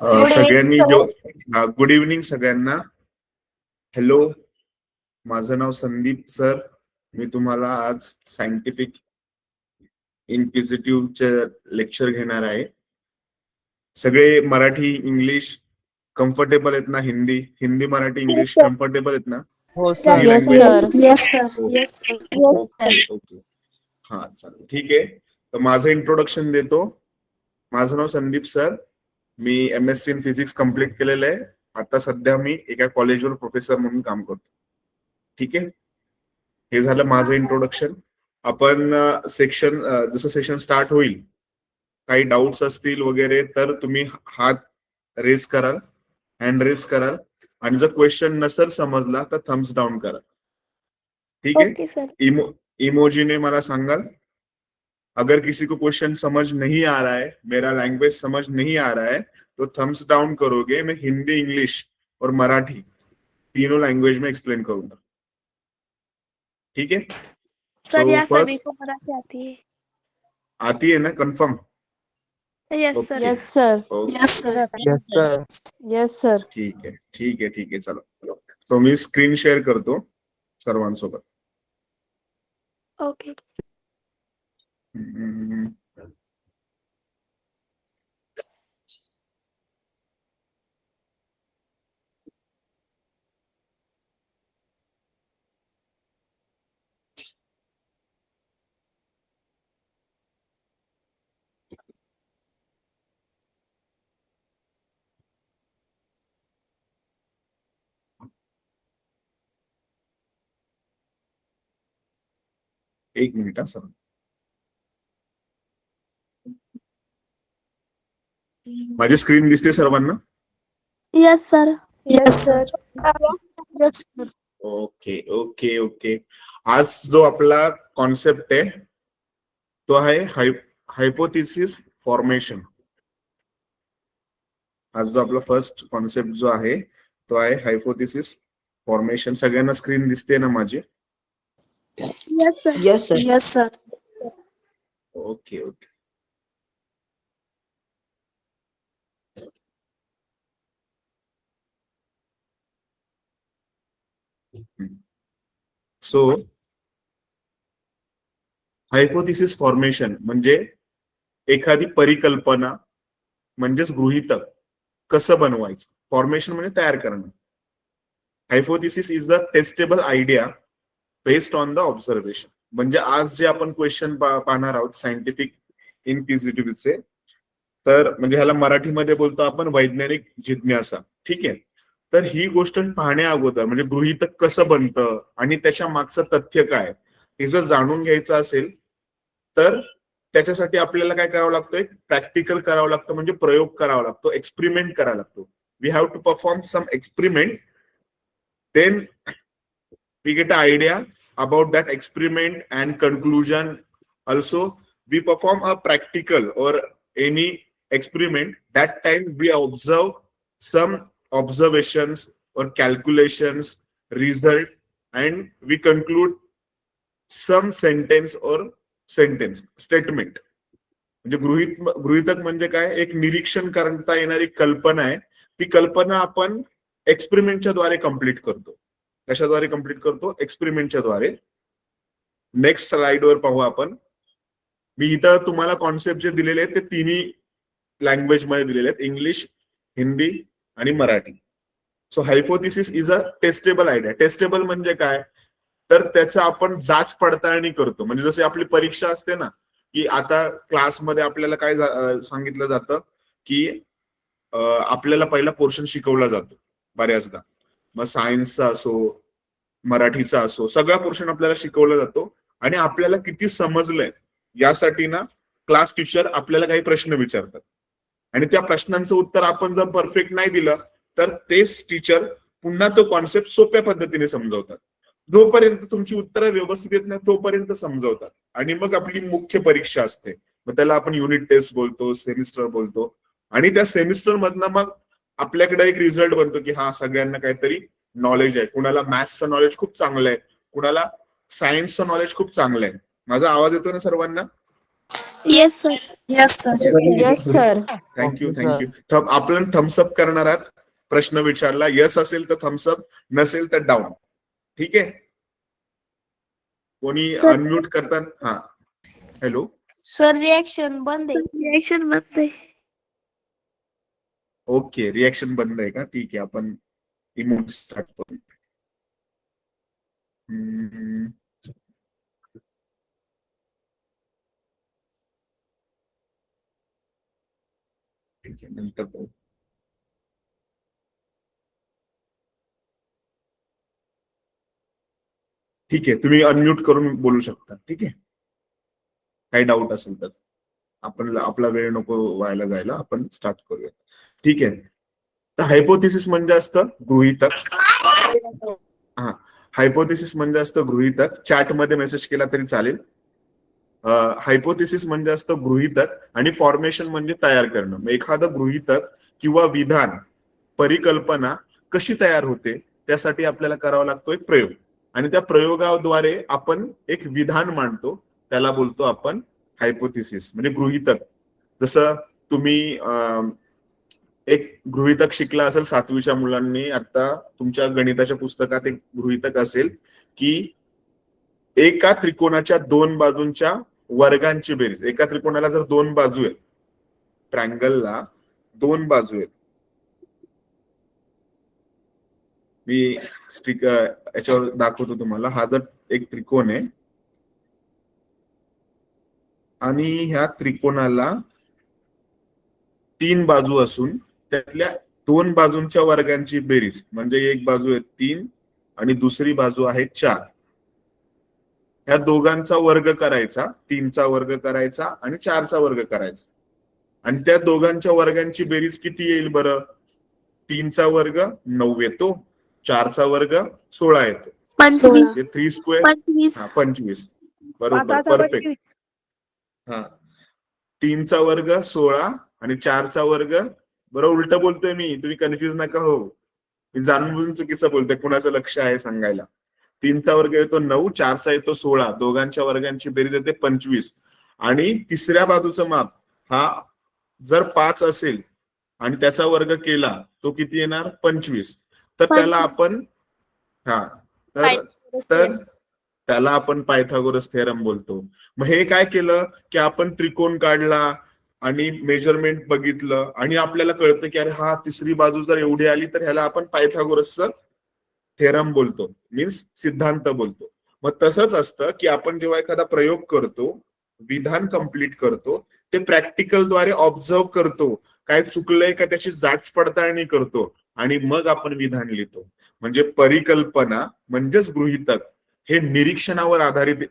सगळ्यांनी जो good evening सगळ्यांना. हॅलो, माझं नाव संदीप सर. मी तुम्हाला आज सायंटिफिक इन्क्विजिटिव्हचे लेक्चर घेणार आहे. सगळे मराठी इंग्लिश कम्फर्टेबल आहेत ना? हिंदी हिंदी मराठी इंग्लिश कम्फर्टेबल आहेत ना? हो सर. ओके, हा चालेल, ठीक आहे. तर माझं इंट्रोडक्शन देतो. माझं नाव संदीप सर. मी MSc इन फिजिक्स कम्प्लीट केलेलं आहे. आता सध्या मी एका कॉलेजवर प्रोफेसर म्हणून काम करतो. ठीक आहे, हे झालं माझं इंट्रोडक्शन. आपण सेक्शन, जसं सेशन स्टार्ट होईल, काही डाऊट्स असतील वगैरे तर तुम्ही हात रेज कराल, हँड रेज कराल, आणि जर क्वेश्चन नसेल समजला तर थम्स डाऊन करा. ठीक है, इमोजी ने मला सांगाल. अगर किसी को क्वेश्चन समझ नहीं आ रहा है, मेरा लैंग्वेज समझ नहीं आ रहा है, तो थम्स डाउन करोगे. मैं हिंदी, इंग्लिश और मराठी तीनों लैंग्वेज में एक्सप्लेन करूंगा. ठीक है सर, या सभी को मराठी आती है? आती है ना? Confirm? Yes sir. Yes sir. Yes sir. Yes sir. Yes sir. ठीक है, ठीक है, ठीक है, चलो. तो मी स्क्रीन शेअर करतो सर्वांसोबत. ओके. एक मिनिट हा सर. माझी स्क्रीन दिसते सर्वांना? Yes sir. Yes sir. Okay okay okay. आज जो आपला कॉन्सेप्ट आहे तो आहे हायपोथेसिस फॉर्मेशन. आज जो आपला फर्स्ट कॉन्सेप्ट जो आहे तो आहे हायपोथेसिस फॉर्मेशन. सगळ्यांना स्क्रीन दिसते ना माझी? Yes sir. Yes sir. Yes sir. Okay okay. So hypothesis formation म्हणजे एखादी परिकल्पना म्हणजेच गृहीतक कसं बनवायचं. फॉर्मेशन म्हणजे तयार करणं. Hypothesis is the testable idea based on the observation. म्हणजे आज जे आपण क्वेश्चन पाहणार आहोत सायंटिफिक इन्क्विजिटिव्हचे, तर म्हणजे ह्याला मराठीमध्ये बोलतो आपण वैज्ञानिक जिज्ञासा. ठीक आहे. तर ही गोष्ट पाहण्या अगोदर म्हणजे गृहीतक कसं बनतं आणि त्याच्या मागचं तथ्य काय हे जर जाणून घ्यायचं असेल तर त्याच्यासाठी आपल्याला काय करावं लागतं? एक प्रॅक्टिकल करावं लागतं, म्हणजे प्रयोग करावा लागतो, एक्सपेरिमेंट करावा लागतो. We have to perform some experiment, then we get a idea about that experiment and conclusion. Also we perform a practical or any experiment. That time we observe some observations or calculations, result, and we conclude some sentence or sentence statement. म्हणजे गृहीतक म्हणजे काय? एक निरीक्षण करता येणारी कल्पना आहे. ती कल्पना आपण एक्सपेरिमेंटच्या द्वारे कंप्लीट करतो. कशाद्वारे कंप्लीट करतो? एक्सपेरिमेंटच्या द्वारे. नेक्स्ट स्लाइड वर पाहू आपण. मी इथं तुम्हाला कॉन्सेप्ट जे दिलेले आहेत ते तिन्ही लँग्वेज मध्ये दिलेले आहेत, इंग्लिश, हिंदी आणि Marathi. So hypothesis is a testable idea. Testable म्हणजे काय? तर त्याचं आपण जाच पडताळणी करतो. म्हणजे जसे आपली परीक्षा असते ना, की आता क्लासमध्ये आपल्याला काय सांगितलं जातं की आपल्याला पहिला पोर्शन शिकवला जातो बऱ्याचदा. मग सायन्सचा असो, मराठीचा असो, सगळा पोर्शन आपल्याला शिकवला जातो आणि आपल्याला किती समजलंय यासाठी ना क्लास टीचर आपल्याला काही प्रश्न विचारतात आणि त्या प्रश्नांचं उत्तर आपण जर परफेक्ट नाही दिलं तर तेच टीचर पुन्हा तो कॉन्सेप्ट सोप्या पद्धतीने समजवतात. जोपर्यंत तुमची उत्तरं व्यवस्थित येत नाही तोपर्यंत समजवतात. आणि मग आपली मुख्य परीक्षा असते, मग त्याला आपण युनिट टेस्ट बोलतो, सेमिस्टर बोलतो. आणि त्या सेमिस्टर मधनं मग आपल्याकडे एक रिझल्ट बनतो की हा सगळ्यांना काहीतरी नॉलेज आहे. कुणाला मॅथ्सचं नॉलेज खूप चांगलं आहे, कुणाला सायन्सचं नॉलेज खूप चांगलं आहे. माझा आवाज येतो ना सर्वांना? Yes, sir. Yes, sir. Yes, sir. Thank you. आपण थम्सअप करणार आहात. प्रश्न विचारला, यस असेल तर थम्सअप, नसेल तर डाऊन. ठीक आहे. कोणी Sir. अनम्यूट करतात? हा, हॅलो. सर रिएक्शन बंद आहे. रिएक्शन बंद आहे. ओके, रिएक्शन बंद आहे का? ठीक आहे, आपण इमोट स्टार्ट करू. ठीक आहे, नंतर पाहू. ठीक आहे, तुम्ही अनम्यूट करून बोलू शकता. ठीक आहे, काही डाऊट असेल तर. आपण आपला वेळ नको व्हायला जायला, आपण स्टार्ट करूया. ठीक आहे. तर हायपोथेसिस म्हणजे असतं गृहीतक. हा, हायपोथेसिस म्हणजे असतं गृहीतक. चॅट मध्ये मेसेज केला तरी चालेल. हायपोथेसिस म्हणजे असतं गृहीतक आणि फॉर्मेशन म्हणजे तयार करणं. एखादं गृहीतक किंवा विधान, परिकल्पना कशी तयार होते त्यासाठी आपल्याला करावा लागतो एक प्रयोग, आणि त्या प्रयोगाद्वारे आपण एक विधान मांडतो, त्याला बोलतो आपण हायपोथेसिस म्हणजे गृहीतक. जसं तुम्ही एक गृहीतक शिकला असेल 7वीच्या मुलांनी, आता तुमच्या गणिताच्या पुस्तकात एक गृहीतक असेल की एका त्रिकोणाच्या 2 बाजूंच्या वर्गांची बेरीज. एका त्रिकोणाला जर 2 बाजू आहेत, ट्रायंगलला 2 बाजू आहेत. मी याच्यावर दाखवतो तुम्हाला. हा जर एक त्रिकोण आहे आणि ह्या त्रिकोणाला 3 बाजू असून त्यातल्या 2 बाजूंच्या वर्गांची बेरीज, म्हणजे एक बाजू आहे 3 आणि दुसरी बाजू आहे 4. ह्या दोघांचा वर्ग करायचा, 3चा वर्ग करायचा आणि 4चा वर्ग करायचा. आणि त्या दोघांच्या वर्गांची बेरीज किती येईल बरं? 3चा वर्ग 9 येतो, 4चा वर्ग 16 येतो. 25. 3 स्क्वेअर 25. बरोबर, परफेक्ट. हा, 3चा वर्ग 16 आणि 4चा वर्ग, बरोबर उलट बोलतोय मी, तुम्ही कन्फ्युज नका हो. मी जाणून बुजून चुकीचं बोलतोय, कुणाचं लक्ष आहे सांगायला. 3चा वर्ग येतो 9, 4चा येतो 16, दोघांच्या वर्गांची बेरीज येते 25. आणि तिसऱ्या बाजूचं माप हा जर 5 असेल आणि त्याचा वर्ग केला तो किती येणार? 25. तर त्याला आपण तर त्याला आपण पायथागोरस थेरम बोलतो. मग हे काय केलं की आपण त्रिकोण काढला आणि मेजरमेंट बघितलं आणि आपल्याला कळतं की अरे हा, तिसरी बाजू जर एवढी आली तर ह्याला आपण पायथागोरसचं थेरम बोलतो, मीन्स सिद्धांत बोलतो. मग तसंच असतं की आपण जेव्हा एखादा प्रयोग करतो, विधान कंप्लीट करतो, ते प्रॅक्टिकलद्वारे ऑब्झर्व करतो, काय चुकलंय का त्याची जाच पडताळणी करतो आणि मग आपण विधान लिहितो. म्हणजे परिकल्पना म्हणजेच गृहीतक हे निरीक्षणावर आधारित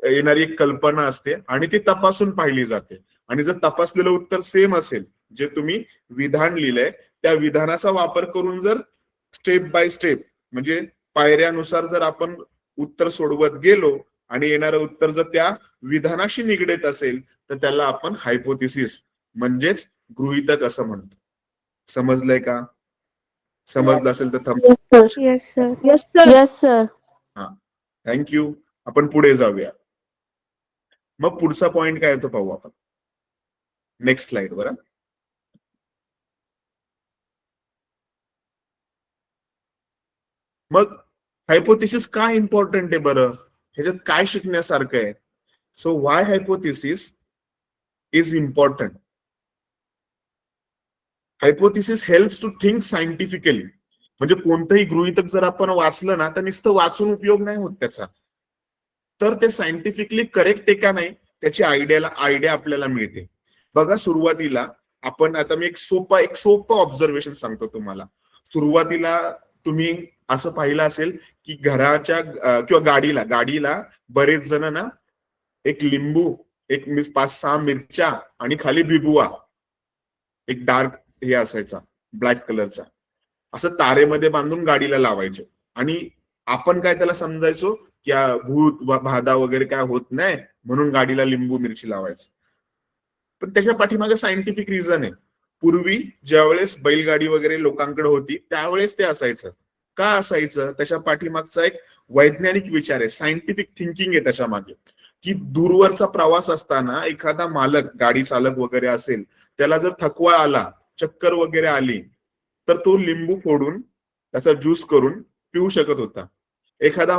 येणारी एक कल्पना असते आणि ती तपासून पाहिली जाते. आणि जर तपासलेलं उत्तर सेम असेल, जे तुम्ही विधान लिहिलंय त्या विधानाचा वापर करून जर स्टेप बाय स्टेप म्हणजे पायऱ्यानुसार जर आपण उत्तर सोडवत गेलो आणि येणारं उत्तर जर त्या विधानाशी निगडीत असेल तर त्याला आपण हायपोथेसिस म्हणजेच गृहीतक असं म्हणतो. समजलंय का? समजलं असेल तर Yes, sir. हा, थँक्यू. आपण पुढे जाऊया. मग पुढचा पॉइंट काय तो पाहू आपण नेक्स्ट स्लाइड वर. मग हायपोथेसिस का इम्पॉर्टंट आहे बरं? ह्याच्यात काय शिकण्यासारखं आहे? So why hypothesis is important. Hypothesis helps to think scientifically. म्हणजे कोणतंही गृहीतक जर आपण वाचलं ना तर नुसतं वाचून उपयोग नाही होत त्याचा, तर ते सायंटिफिकली करेक्ट आहे का नाही त्याची आयडिया आपल्याला मिळते. बघा, सुरुवातीला आपण, आता मी एक सोपं ऑब्झर्वेशन सांगतो तुम्हाला. सुरुवातीला तुम्ही असं पाहिलं असेल की घराच्या किंवा गाडीला बरेच जण ना एक लिंबू, एक 5-6 मिरच्या आणि खाली बिबुआ, एक डार्क हे असायचा ब्लॅक कलरचा, असं तारेमध्ये बांधून गाडीला लावायचे. आणि आपण काय त्याला समजायचो की भूत भादा वगैरे काय होत नाही म्हणून गाडीला लिंबू मिरची लावायचं. पण त्याच्या पाठीमागे सायंटिफिक रिझन आहे. पूर्वी ज्यावेळेस बैलगाडी वगैरे लोकांकडे होती त्यावेळेस ते असायचं. का असायचं? त्याच्या पाठीमागचा एक वैज्ञानिक विचार आहे, सायंटिफिक थिंकिंग आहे त्याच्या मागे. की दूरवरचा प्रवास असताना एखादा मालक, गाडी चालक वगैरे असेल, त्याला जर थकवा आला, चक्कर वगैरे आली, तर तो लिंबू फोडून त्याचा ज्यूस करून पिऊ शकत होता. एखादा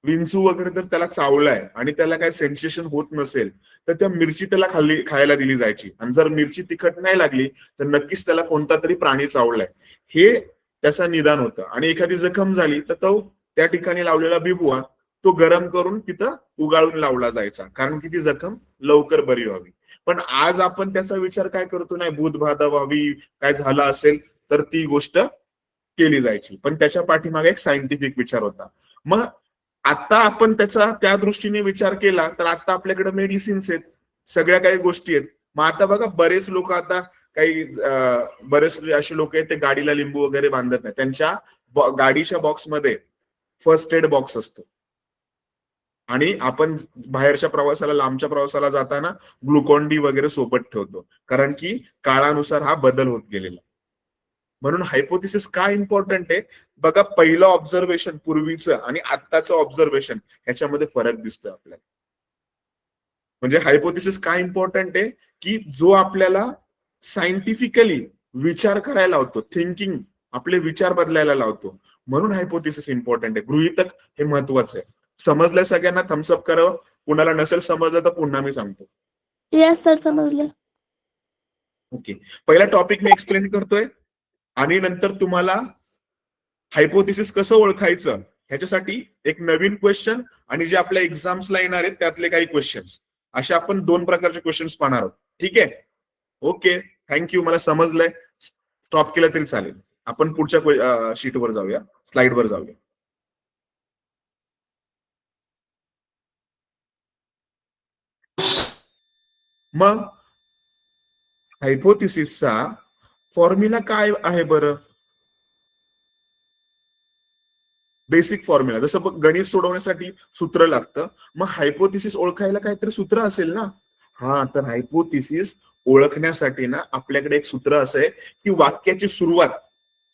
विंचू वगैरे तर त्याला चावलाय आणि त्याला काही सेन्सेशन होत नसेल, तर त्या मिरची त्याला खायला दिली जायची. आणि जर मिरची तिखट नाही लागली तर नक्कीच त्याला कोणता तरी प्राणी चावलाय, हे त्याचं निदान होतं. आणि एखादी जखम झाली तर तो त्या ठिकाणी लावलेला बिबवा तो गरम करून तिथं उगाळून लावला जायचा, कारण की ती जखम लवकर बरी व्हावी. पण आज आपण त्याचा विचार काय करतो, नाही भूतबाधा व्हावी, काय झालं असेल तर ती गोष्ट केली जायची. पण त्याच्या पाठीमागे एक सायंटिफिक विचार होता. मग आता आपण त्याचा त्या दृष्टीने विचार केला तर आता आपल्याकडे मेडिसिन्स आहेत, सगळ्या काही गोष्टी आहेत. मग आता बघा बरेच लोक आता काही बरेच असे लोक आहेत ते गाडीला लिंबू वगैरे बांधत नाही, त्यांच्या गाडीच्या बॉक्समध्ये फर्स्ट एड बॉक्स असतो. आणि आपण बाहेरच्या प्रवासाला, लांबच्या प्रवासाला जाताना ग्लुकॉन डी वगैरे सोबत ठेवतो, कारण की काळानुसार हा बदल होत गेलेला. म्हणून हायपोथिसिस का इम्पॉर्टंट आहे बघा, पहिलं ऑब्झर्वेशन पूर्वीचं आणि आत्ताचं ऑब्झर्वेशन ह्याच्यामध्ये फरक दिसतोय आपल्याला. म्हणजे हायपोथिसिस का इम्पॉर्टंट आहे की जो आपल्याला सायंटिफिकली विचार करायला लावतो, थिंकिंग, आपले विचार बदलायला लावतो. म्हणून हायपोथिसिस इम्पॉर्टंट आहे. गृहीतक हे महत्वाचं आहे. समजलंय सगळ्यांना? थम्सअप करावं. कुणाला नसेल समजलं तर पुन्हा मी सांगतो. येस सर, समजलं. ओके, पहिला टॉपिक मी एक्सप्लेन करतोय आणि नंतर तुम्हाला हायपोथिसिस कसं ओळखायचं ह्याच्यासाठी एक नवीन क्वेश्चन आणि जे आपल्या एक्झाम्सला येणार आहेत त्यातले काही क्वेश्चन्स, असे आपण 2 प्रकारचे क्वेश्चन्स पाहणार आहोत. ठीक आहे? Okay, thank you. मला समजलंय. स्टॉप केलं तरी चालेल. आपण पुढच्या शीटवर जाऊया, स्लाइडवर जाऊया. मग हायपोथिसिसचा फॉर्म्युला काय आहे बरं? बेसिक फॉर्म्युला, जसं गणित सोडवण्यासाठी सूत्र लागतं, मग हायपोथिसिस ओळखायला काहीतरी सूत्र असेल ना. हा, तर हायपोथिसिस ओळखण्यासाठी ना आपल्याकडे एक सूत्र असं आहे की वाक्याची सुरुवात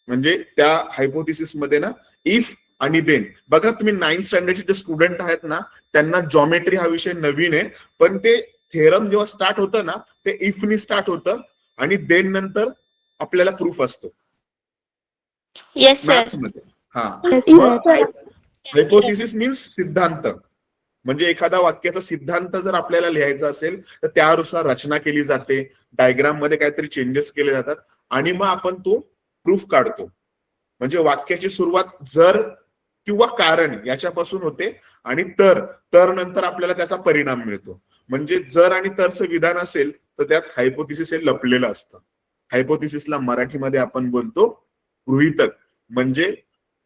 म्हणजे त्या हायपोथिसिस मध्ये ना इफ आणि देन. बघा तुम्ही 9th स्टँडर्डचे जे स्टुडंट आहेत ना त्यांना जॉमेट्री हा विषय नवीन आहे, पण ते थेरम जेव्हा स्टार्ट होतं ना ते इफनी स्टार्ट होतं आणि देन नंतर आपल्याला प्रूफ असतो येस सर. मॅथ्स मध्ये. हा, Yes, मग sir. हायपोथिसिस मीन्स सिद्धांत. म्हणजे एखादा वाक्याचा सिद्धांत जर आपल्याला लिहायचा असेल तर त्यानुसार रचना केली जाते, डायग्राम मध्ये काहीतरी चेंजेस केले जातात आणि मग आपण तो प्रूफ काढतो. म्हणजे वाक्याची सुरुवात जर किंवा कारण याच्यापासून होते आणि तर नंतर आपल्याला त्याचा परिणाम मिळतो. म्हणजे जर आणि तरचं विधान असेल तर त्यात हायपोथिसिस हे लपलेलं असतं. हायपोथिसिसला मराठीमध्ये आपण बोलतो गृहीतक. म्हणजे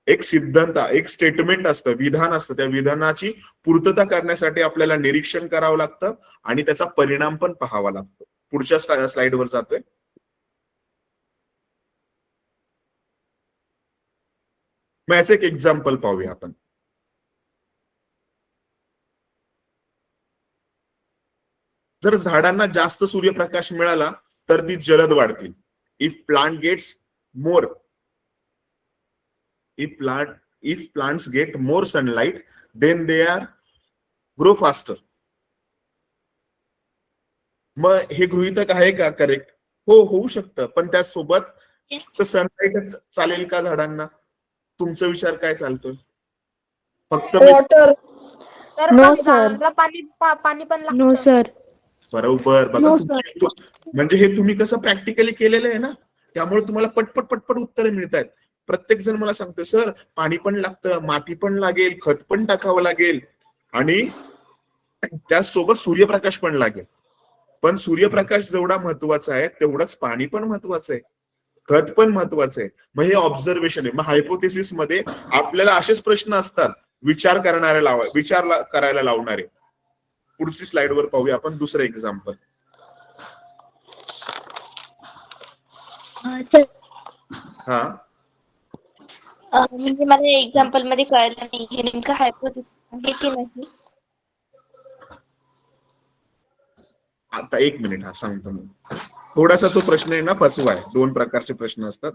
एक सिद्धांत, एक स्टेटमेंट असतं, विधान असतं, त्या विधानाची पूर्तता करण्यासाठी आपल्याला निरीक्षण करावं लागतं आणि त्याचा परिणाम पण पाहावा लागतो. पुढच्या स्लाइडवर जातोय. मग याचं एक एक्झाम्पल पाहूया आपण. जर झाडांना जास्त सूर्यप्रकाश मिळाला तर ती जलद वाढतील. If plant gets more if plants get more sunlight then they are grow faster. मग हे गृहीतक आहे का करेक्ट? हो, होऊ शकतं, पण त्यासोबत सनलाईटच चालेल का झाडांना? तुमचा विचार काय चालतोय? फक्त वॉटर. सर No, पण sir. झाडांना पाणी पण लागतं. No sir. बरोबर. बघा No, म्हणजे हे तुम्ही कसं प्रॅक्टिकली केलेलं आहे ना, त्यामुळे तुम्हाला पटपट उत्तरे मिळत आहेत. प्रत्येक जण मला सांगतोय सर पाणी पण लागतं, माती पण लागेल, खत पण टाकावं लागेल आणि त्यासोबत सूर्यप्रकाश पण लागेल. पण सूर्यप्रकाश जेवढा महत्वाचा आहे तेवढंच पाणी पण महत्वाचं आहे, खत पण महत्वाचं आहे. मग हे ऑब्झर्वेशन आहे. मग हायपोथिसिस मध्ये आपल्याला असेच प्रश्न असतात विचार करायला लावणारे. पुढची स्लाइडवर पाहूया आपण दुसरं एक्झाम्पल. हा, म्हणजे मला एक्झाम्पल मध्ये कळलं नाही हे नेमकं हायपोथिसिस आहे की नाही. आता 1 मिनिट, हा सांगतो मी. थोडासा तो प्रश्न आहे ना फसवा आहे. 2 प्रकारचे प्रश्न असतात,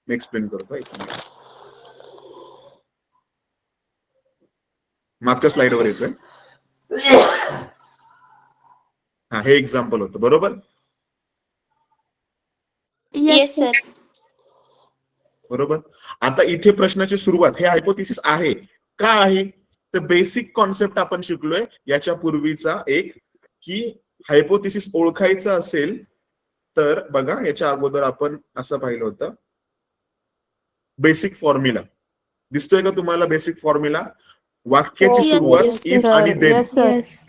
मी एक्सप्लेन करतो. 1 मिनिट. मागच्या स्लाइडवर येतोय. हे एक्झाम्पल होतं, बरोबर? Yes yes sir. सर. बरोबर. आता इथे प्रश्नाची सुरुवात हे हायपोथिसिस आहे का आहे, तर बेसिक कॉन्सेप्ट आपण शिकलोय याच्या पूर्वीचा एक, की हायपोथिसिस ओळखायचं असेल तर बघा, याच्या अगोदर आपण असं पाहिलं होतं, बेसिक फॉर्म्युला दिसतोय का तुम्हाला? बेसिक फॉर्म्युला, वाक्याची हो. सुरुवात Yes, इफ sir. आणि देन, येस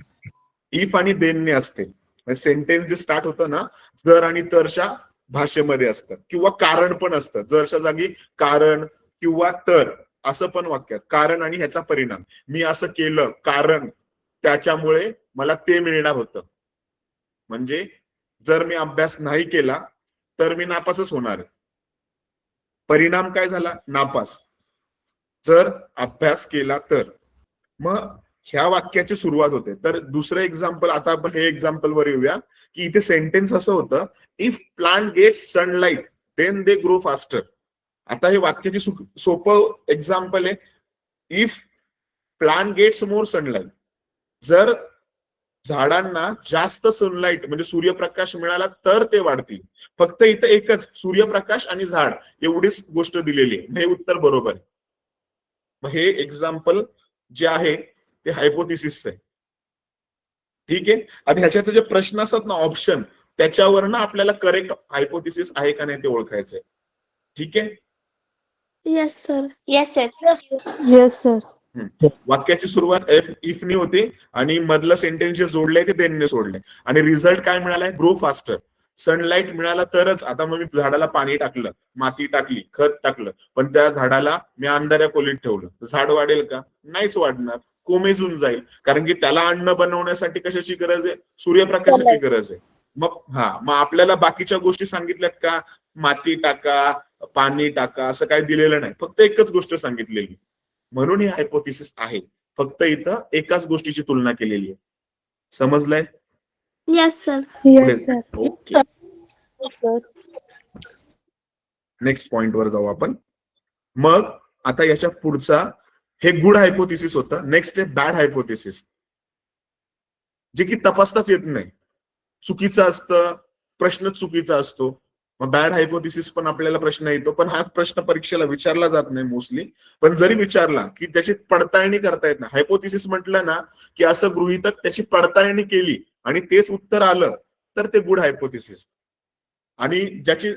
इफ आणि देनने असते. सेंटेन्स जे स्टार्ट होतं ना, जर आणि तरच्या भाषेमध्ये असतं, किंवा कारण पण असतं. जरच्या जागी कारण किंवा तर असं पण वाक्यात, कारण आणि ह्याचा परिणाम, मी असं केलं कारण त्याच्यामुळे मला ते मिळणार होतं. म्हणजे जर मी अभ्यास नाही केला तर मी नापासच होणार आहे. परिणाम काय झाला? नापास. जर अभ्यास केला तर. मग ह्या वाक्याची सुरुवात होते. तर दुसरं एक्झाम्पल, आता आपण हे एक्झाम्पल वर येऊया, की इथे सेंटेन्स असं होतं, if plant gets sunlight then they grow faster. आता हे वाक्याची सोपं एक्झाम्पल आहे. If plant gets more sunlight, जर झाडांना जास्त सनलाइट म्हणजे सूर्यप्रकाश मिळाला तर ते वाढतील. फक्त इथं एकच, सूर्यप्रकाश आणि झाड एवढीच गोष्ट दिलेली आहे. हे उत्तर बरोबर आहे. मग हे एक्झाम्पल जे आहे ते हायपोथिसिस आहे. ठीक आहे. आणि ह्याच्यात जे प्रश्न असतात ना, ऑप्शन, त्याच्यावरनं आपल्याला करेक्ट हायपोथिसिस आहे का नाही ते ओळखायचंय. ठीक आहे. Yes sir. Yes sir. Yes sir. वाक्याची सुरुवात इफ नी होती आणि मधलं सेंटेन्स जे जोडलंय ते देनने सोडलंय. आणि रिझल्ट काय मिळालाय? Grow faster. सनलाइट मिळाला तरच. आता मग मी झाडाला पाणी टाकलं, माती टाकली, खत टाकलं, पण त्या झाडाला मी अंधाऱ्या खोलीत ठेवलं, झाड वाढेल का? नाहीच वाढणार, कोमेजून जाईल. कारण की त्याला अन्न बनवण्यासाठी कशाची गरज आहे? सूर्यप्रकाशाची गरज आहे. मग आपल्याला बाकीच्या गोष्टी सांगितल्यात का? माती टाका, पाणी टाका, असं काय दिलेलं नाही. फक्त एकच गोष्ट सांगितलेली. म्हणून ही हायपोथिसिस आहे. फक्त इथं एकाच गोष्टीची तुलना केलेली आहे. समजलंय? Yes sir. Yes sir. Okay. Next point वर जाऊ आपण. मग आता याच्या पुढचा, हे गुड हायपोथिसिस होतं. नेक्स्ट आहे बॅड हायपोथिसिस, जे की तपासताच येत नाही, चुकीचं असतं, प्रश्न चुकीचा असतो. मग बॅड हायपोथिसिस पण आपल्याला प्रश्न येतो, पण हा प्रश्न परीक्षेला विचारला जात नाही मोस्टली. पण जरी विचारला की त्याची पडताळणी करता येत नाही. हायपोथिसिस म्हटलं ना की असं गृहीतक त्याची पडताळणी केली आणि तेच उत्तर आलं तर ते गुड हायपोथिसिस. आणि ज्याची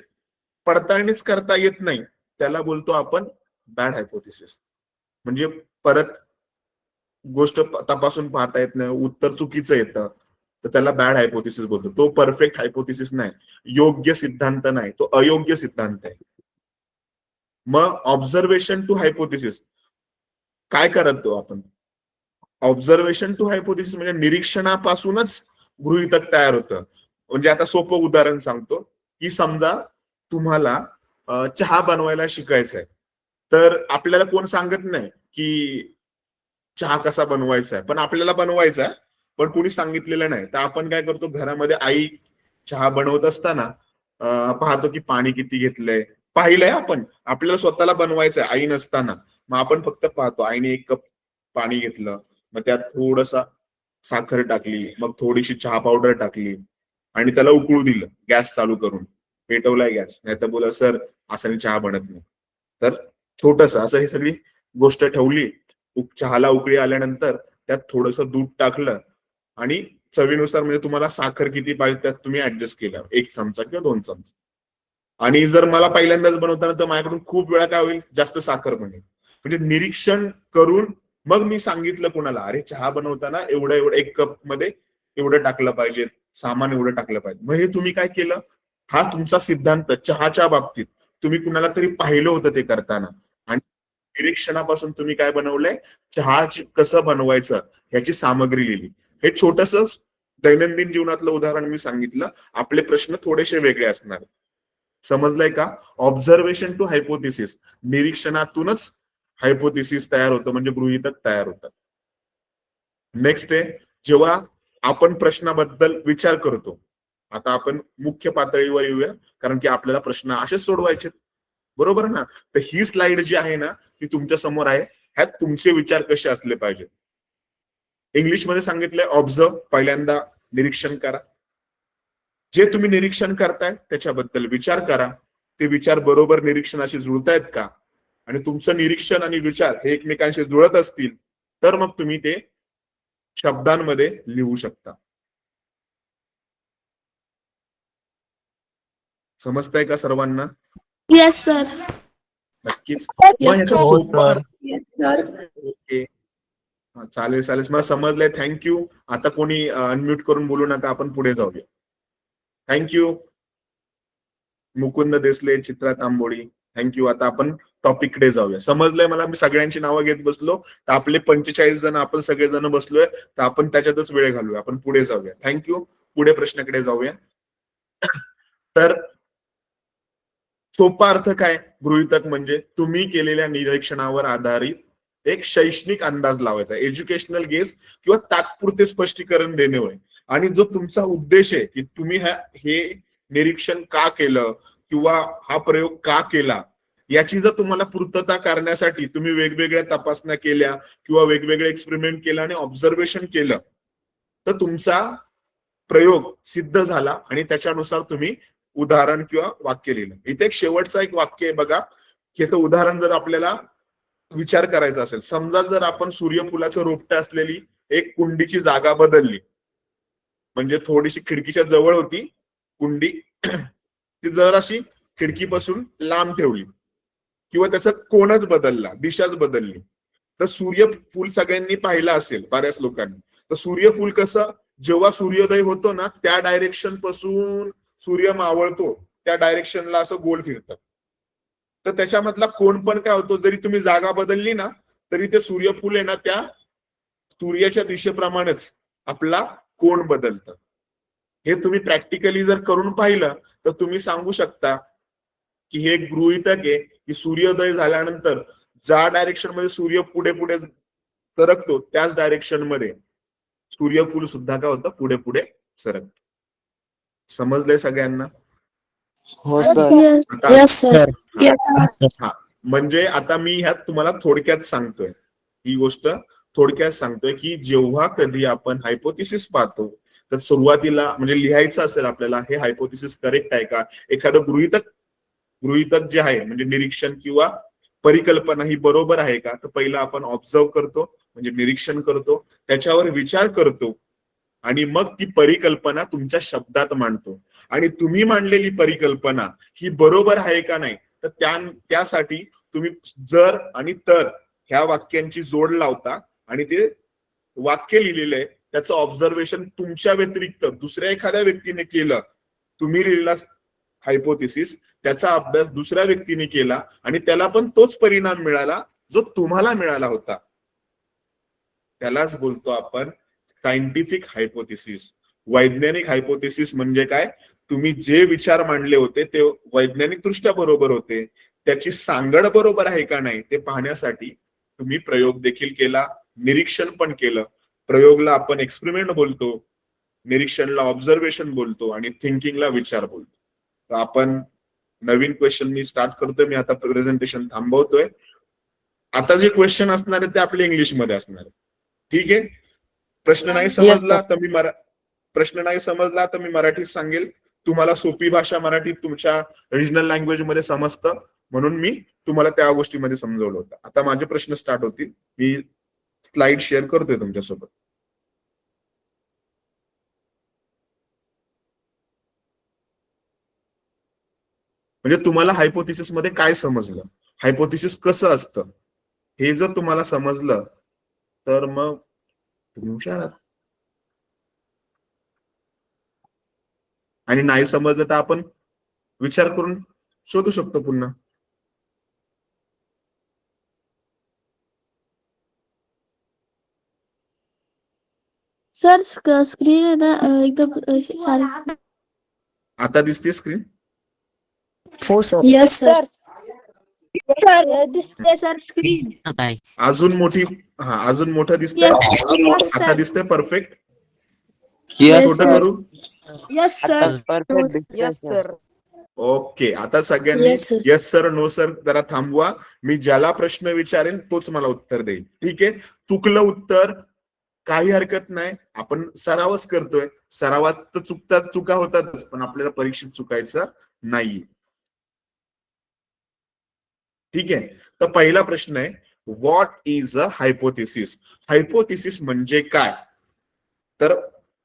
पडताळणीच करता येत नाही त्याला बोलतो आपण बॅड हायपोथिसिस. म्हणजे परत गोष्ट तपासून पाहता येत नाही, उत्तर चुकीचं येतं, तर त्याला बॅड हायपोथिसिस बोलतो. तो परफेक्ट हायपोथिसिस नाही, योग्य सिद्धांत नाही, तो अयोग्य सिद्धांत आहे. मग ऑब्झर्वेशन टू हायपोथिसिस काय करतो आपण? ऑब्झर्वेशन टू हायपोथिसिस म्हणजे निरीक्षणापासूनच गृहीतक तयार होतं. म्हणजे आता सोपं उदाहरण सांगतो, की समजा तुम्हाला चहा बनवायला शिकायचंय, तर आपल्याला कोण सांगत नाही की चहा कसा बनवायचा आहे, पण आपल्याला बनवायचा आहे, पण कोणी सांगितलेलं नाही. तर आपण काय करतो, घरामध्ये आई चहा बनवत असताना पाहतो की पाणी किती घेतलंय, पाहिलंय आपण, आपल्याला स्वतःला बनवायचंय आई नसताना. मग आपण फक्त पाहतो, आईने 1 कप पाणी घेतलं, मग त्यात थोडसा साखर टाकली, मग थोडीशी चहा पावडर टाकली आणि त्याला उकळू दिलं, गॅस चालू करून, पेटवलाय गॅस. नाही तर बोला सर असाने चहा बनत नाही. तर छोटस असं ही सगळी गोष्ट ठेवली. चहाला उकळी आल्यानंतर त्यात थोडंसं दूध टाकलं आणि चवीनुसार, म्हणजे तुम्हाला साखर किती पाहिजे त्यात तुम्ही ऍडजस्ट केलं, 1 चमचा किंवा 2 चमचे. आणि जर मला पहिल्यांदाच बनवताना तर माझ्याकडून खूप वेळा काय होईल, जास्त साखर बनेल. म्हणजे निरीक्षण करून मग मी सांगितलं कोणाला, अरे चहा बनवताना एवढं 1 कप मध्ये एवढं टाकलं पाहिजे, सामान एवढं टाकलं पाहिजे. मग हे तुम्ही काय केलं, हा तुमचा सिद्धांत चहाच्या बाबतीत तुम्ही कुणाला तरी पाहिलं होतं ते करताना, आणि निरीक्षणापासून तुम्ही काय बनवलंय, चहा कसं बनवायचं ह्याची सामग्री लिहिली. हे छोटस दैनंदिन जीवनातलं उदाहरण मी सांगितलं. आपले प्रश्न थोडेसे वेगळे असणार. समजलंय का? ऑब्झर्वेशन टू हायपोथिसिस, निरीक्षणातूनच हायपोथिसिस तयार होतं, म्हणजे गृहीतक तयार होतं. नेक्स्ट आहे, जेव्हा आपण प्रश्नाबद्दल विचार करतो. आता आपण मुख्य पातळीवर येऊया, कारण की आपल्याला प्रश्न असेच सोडवायचे, बरोबर ना? तर ही स्लाइड जी आहे ना ती तुमच्या समोर आहे. ह्यात तुमचे विचार कसे असले पाहिजे. इंग्लिशमध्ये सांगितलंय ऑब्झर्व, पहिल्यांदा निरीक्षण करा. जे तुम्ही निरीक्षण करताय त्याच्याबद्दल विचार करा. ते विचार बरोबर निरीक्षणाशी जुळतायत का, आणि तुमचं निरीक्षण आणि विचार हे एकमेकांशी जुळत असतील तर मग तुम्ही ते शब्दांमध्ये लिहू शकता. समजतंय का सर्वांना? Yes sir. नक्कीच. मग ह्याचा सोपा ओके, चालेल चालेल, मला समजलंय. थँक्यू. आता कोणी अनम्यूट करून बोलू नका, आपण पुढे जाऊया. थँक्यू. मुकुंद देसले, चित्रा तांबोळी, थँक्यू. आता आपण टॉपिककडे जाऊया. समजलंय मला? मी सगळ्यांची नावं घेत बसलो तर आपले 45 जण आपण सगळेजण बसलोय तर आपण त्याच्यातच वेळ घालूया. आपण पुढे जाऊया. थँक्यू. पुढे प्रश्नाकडे जाऊया. तर सोपा अर्थ काय? गृहीतक म्हणजे तुम्ही केलेल्या निरीक्षणावर आधारित एक शैक्षणिक अंदाज लावायचा, एज्युकेशनल गेस किंवा तात्पुरते स्पष्टीकरण देणे होय. आणि जो तुमचा उद्देश आहे की तुम्ही हे निरीक्षण का केलं किंवा हा प्रयोग का केला, याची जर तुम्हाला पूर्तता करण्यासाठी तुम्ही वेगवेगळ्या तपासण्या केल्या किंवा वेगवेगळे एक्सपेरिमेंट केला आणि ऑब्झर्वेशन केलं तर तुमचा प्रयोग सिद्ध झाला आणि त्याच्यानुसार तुम्ही उदाहरण किंवा वाक्य लिहिलं. इथे एक शेवटचा एक वाक्य आहे बघा. याचं उदाहरण जर आपल्याला विचार करायचा असेल, समजा जर आपण सूर्यफुलाचं रोपटं असलेली एक कुंडीची जागा बदलली, म्हणजे थोडीशी खिडकीच्या जवळ होती कुंडी, ती जराशी खिडकीपासून लांब ठेवली किंवा त्याचा कोणच बदलला, दिशाच बदलली, तर सूर्यफूल सगळ्यांनी पाहिलं असेल बऱ्याच लोकांनी. तर सूर्यफूल कसं जेव्हा सूर्योदय होतो ना त्या डायरेक्शन पासून सूर्य मावळतो त्या डायरेक्शनला असं गोल फिरतं. तर त्याच्यामधला कोण पण काय होतो, जरी तुम्ही जागा बदलली ना तरी ते सूर्यफूल आहे ना त्या सूर्याच्या दिशेप्रमाणेच आपला कोण बदलतं. हे तुम्ही प्रॅक्टिकली जर करून पाहिलं तर तुम्ही सांगू शकता की हे गृहीतक आहे की सूर्योदय झाल्यानंतर ज्या डायरेक्शन मध्ये सूर्य पुढे पुढे सरकतो त्याच डायरेक्शन मध्ये सूर्यफूल सुद्धा काय होतं, पुढे पुढे सरकतं. समजलंय सगळ्यांना? हो Yes, सर. yes. आता Yes, sir. हा, म्हणजे आता मी ह्यात तुम्हाला थोडक्यात सांगतोय, ही गोष्ट थोडक्यात सांगतोय की जेव्हा कधी आपण हायपोथिसिस पाहतो तर सुरुवातीला म्हणजे लिहायचं असेल आपल्याला हे हायपोथिसिस करेक्ट आहे का, एखादं गृहीतक जे आहे म्हणजे निरीक्षण किंवा परिकल्पना ही बरोबर आहे का, तर पहिला आपण ऑब्झर्व करतो म्हणजे निरीक्षण करतो, त्याच्यावर विचार करतो आणि मग ती परिकल्पना तुमच्या शब्दात मांडतो. आणि तुम्ही मांडलेली परिकल्पना ही बरोबर आहे का नाही तर त्यासाठी तुम्ही जर आणि तर ह्या वाक्यांची जोड लावता आणि ते वाक्य लिहिलेलं आहे त्याचं ऑब्झर्वेशन तुमच्या व्यतिरिक्त दुसऱ्या एखाद्या व्यक्तीने केलं. तुम्ही लिहिलेला हायपोथिसिस त्याचा अभ्यास दुसऱ्या व्यक्तीने केला आणि त्याला पण तोच परिणाम मिळाला जो तुम्हाला मिळाला होता. त्यालाच बोलतो आपण सायंटिफिक हायपोथिसिस. वैज्ञानिक हायपोथिसिस म्हणजे काय, तुम्ही जे विचार मांडले होते ते वैज्ञानिक दृष्ट्या बरोबर होते, त्याची सांगड बरोबर आहे का नाही ते पाहण्यासाठी तुम्ही प्रयोग देखील केला, निरीक्षण पण केलं. प्रयोगला आपण एक्सपेरिमेंट बोलतो, निरीक्षणला ऑब्झर्वेशन बोलतो आणि थिंकिंगला विचार बोलतो. तर आपण नवीन क्वेश्चन मी स्टार्ट करतोय. मी आता प्रेझेंटेशन थांबवतोय. आता जे क्वेश्चन असणार आहे ते आपले इंग्लिशमध्ये असणार आहे. ठीक आहे? प्रश्न नाही समजला तर मी मराठीत सांगेल. तुम्हाला सोपी भाषा मराठीत तुमच्या रिजनल लँग्वेज मध्ये समजतं म्हणून मी तुम्हाला त्या गोष्टीमध्ये समजवलं होतं. आता माझे प्रश्न स्टार्ट होतील. मी स्लाइड शेअर करतोय तुमच्यासोबत. म्हणजे तुम्हाला हायपोथिसिस मध्ये काय समजलं, हायपोथिसिस कसं असतं हे जर तुम्हाला समजलं तर मग तुम्ही हुशार आहात. आणि नाही समजलं तर आपण विचार करून शोधू शकतो पुन्हा. सर स्क्रीन आहे ना एकदम सारी. आता दिसते स्क्रीन? हो सर. Yes sir. दिसते सर स्क्रीन. अजून मोठी, अजून मोठं दिसतंय? आता दिसतंय परफेक्ट? छोटं करू? Yes sir. Perfect. Yes sir. Okay. आता सगळ्यांनी येस सर नो सर जरा थांबवा. मी ज्याला प्रश्न विचारेन तोच मला उत्तर देईल. ठीक आहे? चुकलं उत्तर काही हरकत नाही, आपण सरावच करतोय. सरावात तर चुका होतातच, पण आपल्याला परीक्षेत चुकायचं नाही. ठीक आहे. तर पहिला प्रश्न आहे, what is a hypothesis? Hypothesis म्हणजे काय? तर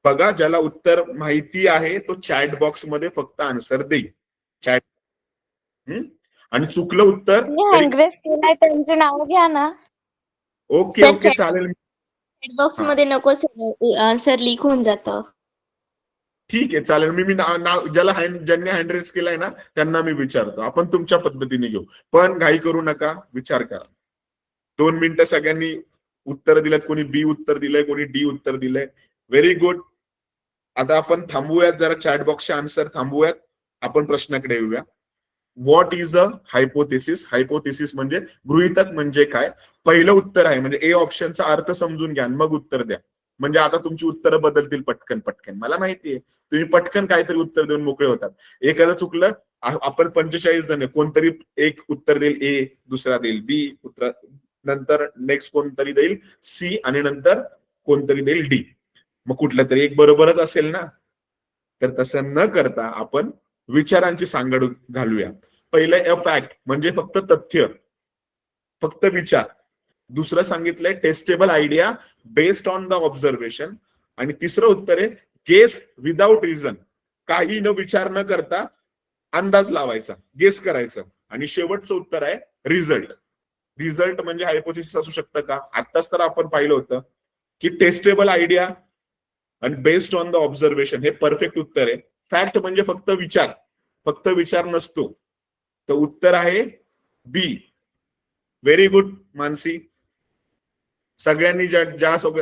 बघा, ज्याला उत्तर माहिती आहे तो चॅट बॉक्स मध्ये फक्त आन्सर देईल. चॅट आणि चुकलं उत्तर हँड रेस केलाय त्यांचे नाव घ्या ना. ओके Sir, ओके chat- चालेल. चॅट बॉक्स मध्ये नको सर, आन्सर लीक होऊन जातं. ठीक आहे चालेल. मी नाव ज्यांनी हँड रेस केलाय ना त्यांना मी विचारतो. आपण तुमच्या पद्धतीने घेऊ, पण घाई करू नका, विचार करा. 2 मिनिटं सगळ्यांनी उत्तर दिलेत. कोणी बी उत्तर दिलंय, कोणी डी उत्तर दिलंय. Very good. आता आपण थांबूयात जरा, चॅट बॉक्सचे आन्सर थांबूयात, आपण प्रश्नाकडे येऊया. What is a hypothesis? Hypothesis म्हणजे गृहीतक म्हणजे काय? पहिलं उत्तर आहे म्हणजे ए ऑप्शनचा अर्थ समजून घ्या मग उत्तर द्या. म्हणजे आता तुमची उत्तरं बदलतील पटकन पटकन. मला माहितीये तुम्ही पटकन काहीतरी उत्तर देऊन मोकळे होतात. एखादं चुकलं, आपण 45 जण, कोणतरी एक उत्तर देईल ए, दुसरा देईल बी, नंतर नेक्स्ट कोणतरी देईल सी, आणि नंतर कोणतरी देईल डी. मग कुठलं तरी एक बरोबरच असेल ना? तर तसं न करता आपण विचारांची सांगड घालूया. पहिलं अ फॅक्ट म्हणजे फक्त तथ्य, फक्त विचार. दुसरं सांगितलंय testable idea based on the observation. आणि तिसरं उत्तर आहे गेस विदाउट रिझन. काही न विचार न करता अंदाज लावायचा, गेस करायचं. आणि शेवटचं उत्तर आहे रिझल्ट. रिझल्ट म्हणजे हायपोथेसिस असू शकतं का? आताच तर आपण पाहिलं होतं की टेस्टेबल आयडिया आणि बेस्ड ऑन द ऑब्झर्वेशन हे परफेक्ट उत्तर आहे. फॅक्ट म्हणजे फक्त विचार, फक्त विचार नसतो. तर उत्तर आहे बी. Very good Mansi. सगळ्यांनी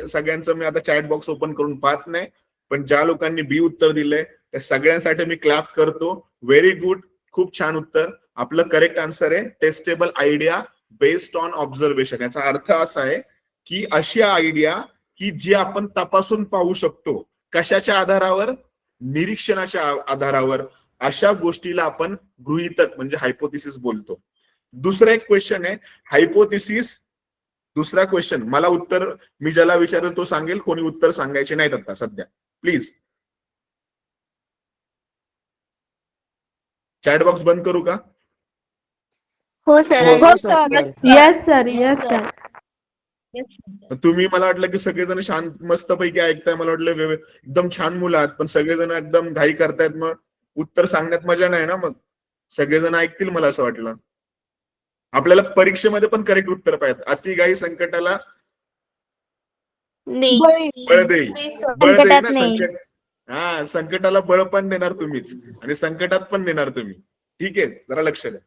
सगळ्यांचं मी आता चॅट बॉक्स ओपन करून पाहत नाही, पण ज्या लोकांनी बी उत्तर दिलंय त्या सगळ्यांसाठी मी क्लॅप करतो. व्हेरी गुड, खूप छान उत्तर. आपलं करेक्ट आन्सर आहे testable idea based on observation. याचा अर्थ असा आहे की अशी आयडिया की जी आपण तपासून पाहू शकतो. कशाच्या आधारावर? निरीक्षणाच्या आधारावर. अशा गोष्टीला आपण गृहीतक म्हणजे हायपोथेसिस बोलतो. दुसरा एक क्वेश्चन आहे हायपोथेसिस. दुसरा क्वेश्चन मला उत्तर मी ज्याला विचारेल तो सांगेल, कोणी उत्तर सांगायचे नाहीत आता सध्या प्लीज. चॅट बॉक्स बंद करू का? हो सर. हो sir. Yes sir, yes sir. तुम्ही, मला वाटलं की सगळेजण शांत मस्तपैकी ऐकताय. मला वाटलं एकदम छान मुलं आहात, पण सगळेजण एकदम घाई करतायत. मग उत्तर सांगण्यात मजा नाही ना. मग सगळेजण ऐकतील मला असं वाटलं. आपल्याला परीक्षेमध्ये पण करेक्ट उत्तर पाहिजे. अति घाई संकटाला बळ देईल. बळ देईल ना संकट. हा, संकटाला बळ पण देणार तुम्हीच आणि संकटात पण देणार तुम्ही. ठीक आहे, जरा लक्ष द्या.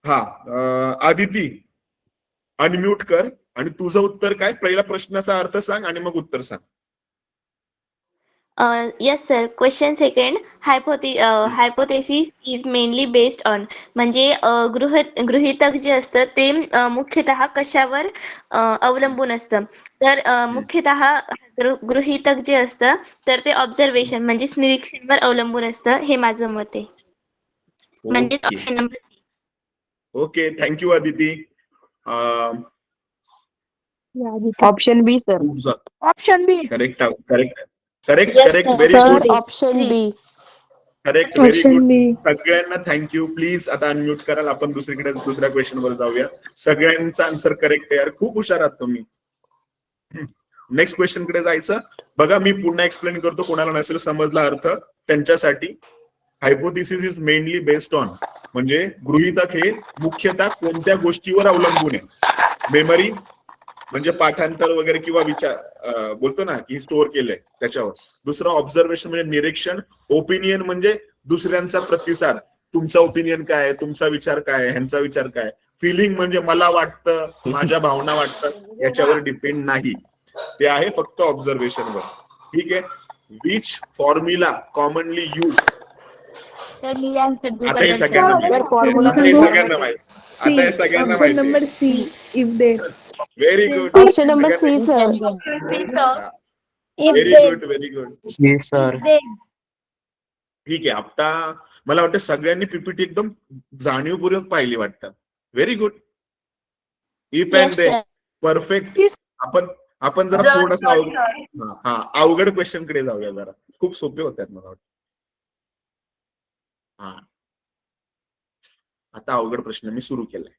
हा, आदिती अनम्यूट कर आणि तुझं उत्तर काय? पहिला प्रश्नाचा अर्थ सांग आणि मग उत्तर सांग. Yes sir. Question second. Hypothesis is mainly based on म्हणजे गृहीतक जे असतं ते मुख्यतः कशावर अवलंबून असतं. तर मुख्यतः गृहीतक जे असतं तर ते ऑब्झर्वेशन म्हणजे निरीक्षणावर अवलंबून असतं. हे माझं मत आहे. म्हणजे option number. Okay, thank you Aditi. Option B sir. Option B. Correct correct correct correct. Very sir good. Option B. Correct, very Option good. B. सगळ्यांना थँक्यू. प्लीज आता अनम्यूट कराल. आपण दुसऱ्या क्वेश्चन वर जाऊया. सगळ्यांचा आन्सर करेक्ट आहे यार, खूप हुशार आहात तुम्ही. नेक्स्ट क्वेश्चन कडे जायचं. बघा, मी पुन्हा एक्सप्लेन करतो, कोणाला नसेल समजला अर्थ त्यांच्यासाठी. Hypothesis is mainly based on म्हणजे गृहीतक हे मुख्यतः कोणत्या गोष्टीवर अवलंबून आहे? मेमरी म्हणजे पाठांतर वगैरे किंवा विचार बोलतो ना की स्टोअर केलंय त्याच्यावर. दुसरं ऑब्झर्वेशन म्हणजे निरीक्षण. ओपिनियन म्हणजे दुसऱ्यांचा प्रतिसाद. तुमचा ओपिनियन काय आहे, तुमचा विचार काय आहे, ह्यांचा विचार काय. फिलिंग म्हणजे मला वाटतं, माझ्या भावना वाटतं, याच्यावर डिपेंड नाही. ते आहे फक्त ऑब्झर्वेशनवर. ठीक आहे. Which formula commonly use? तर मी आन्सर देऊ आता हे का? सगळ्यांना माहिती. आता हे सगळ्यांना माहिती. आता हे सगळ्यांना ऑप्शन नंबर माहिती. C, if there. Very good. Option number C sir. Very good, very good. C sir. ठीक आहे. आता मला वाटतं सगळ्यांनी पीपीटी एकदम जाणीवपूर्वक पाहिली वाटतं. Very good. If and Yes, they sir. Perfect. आपण जरा थोडस अवघड क्वेश्चन कडे जाऊया जरा. खूप सोपे होतात मला वाटतं. हा, आता अवघड प्रश्न मी सुरू केलाय.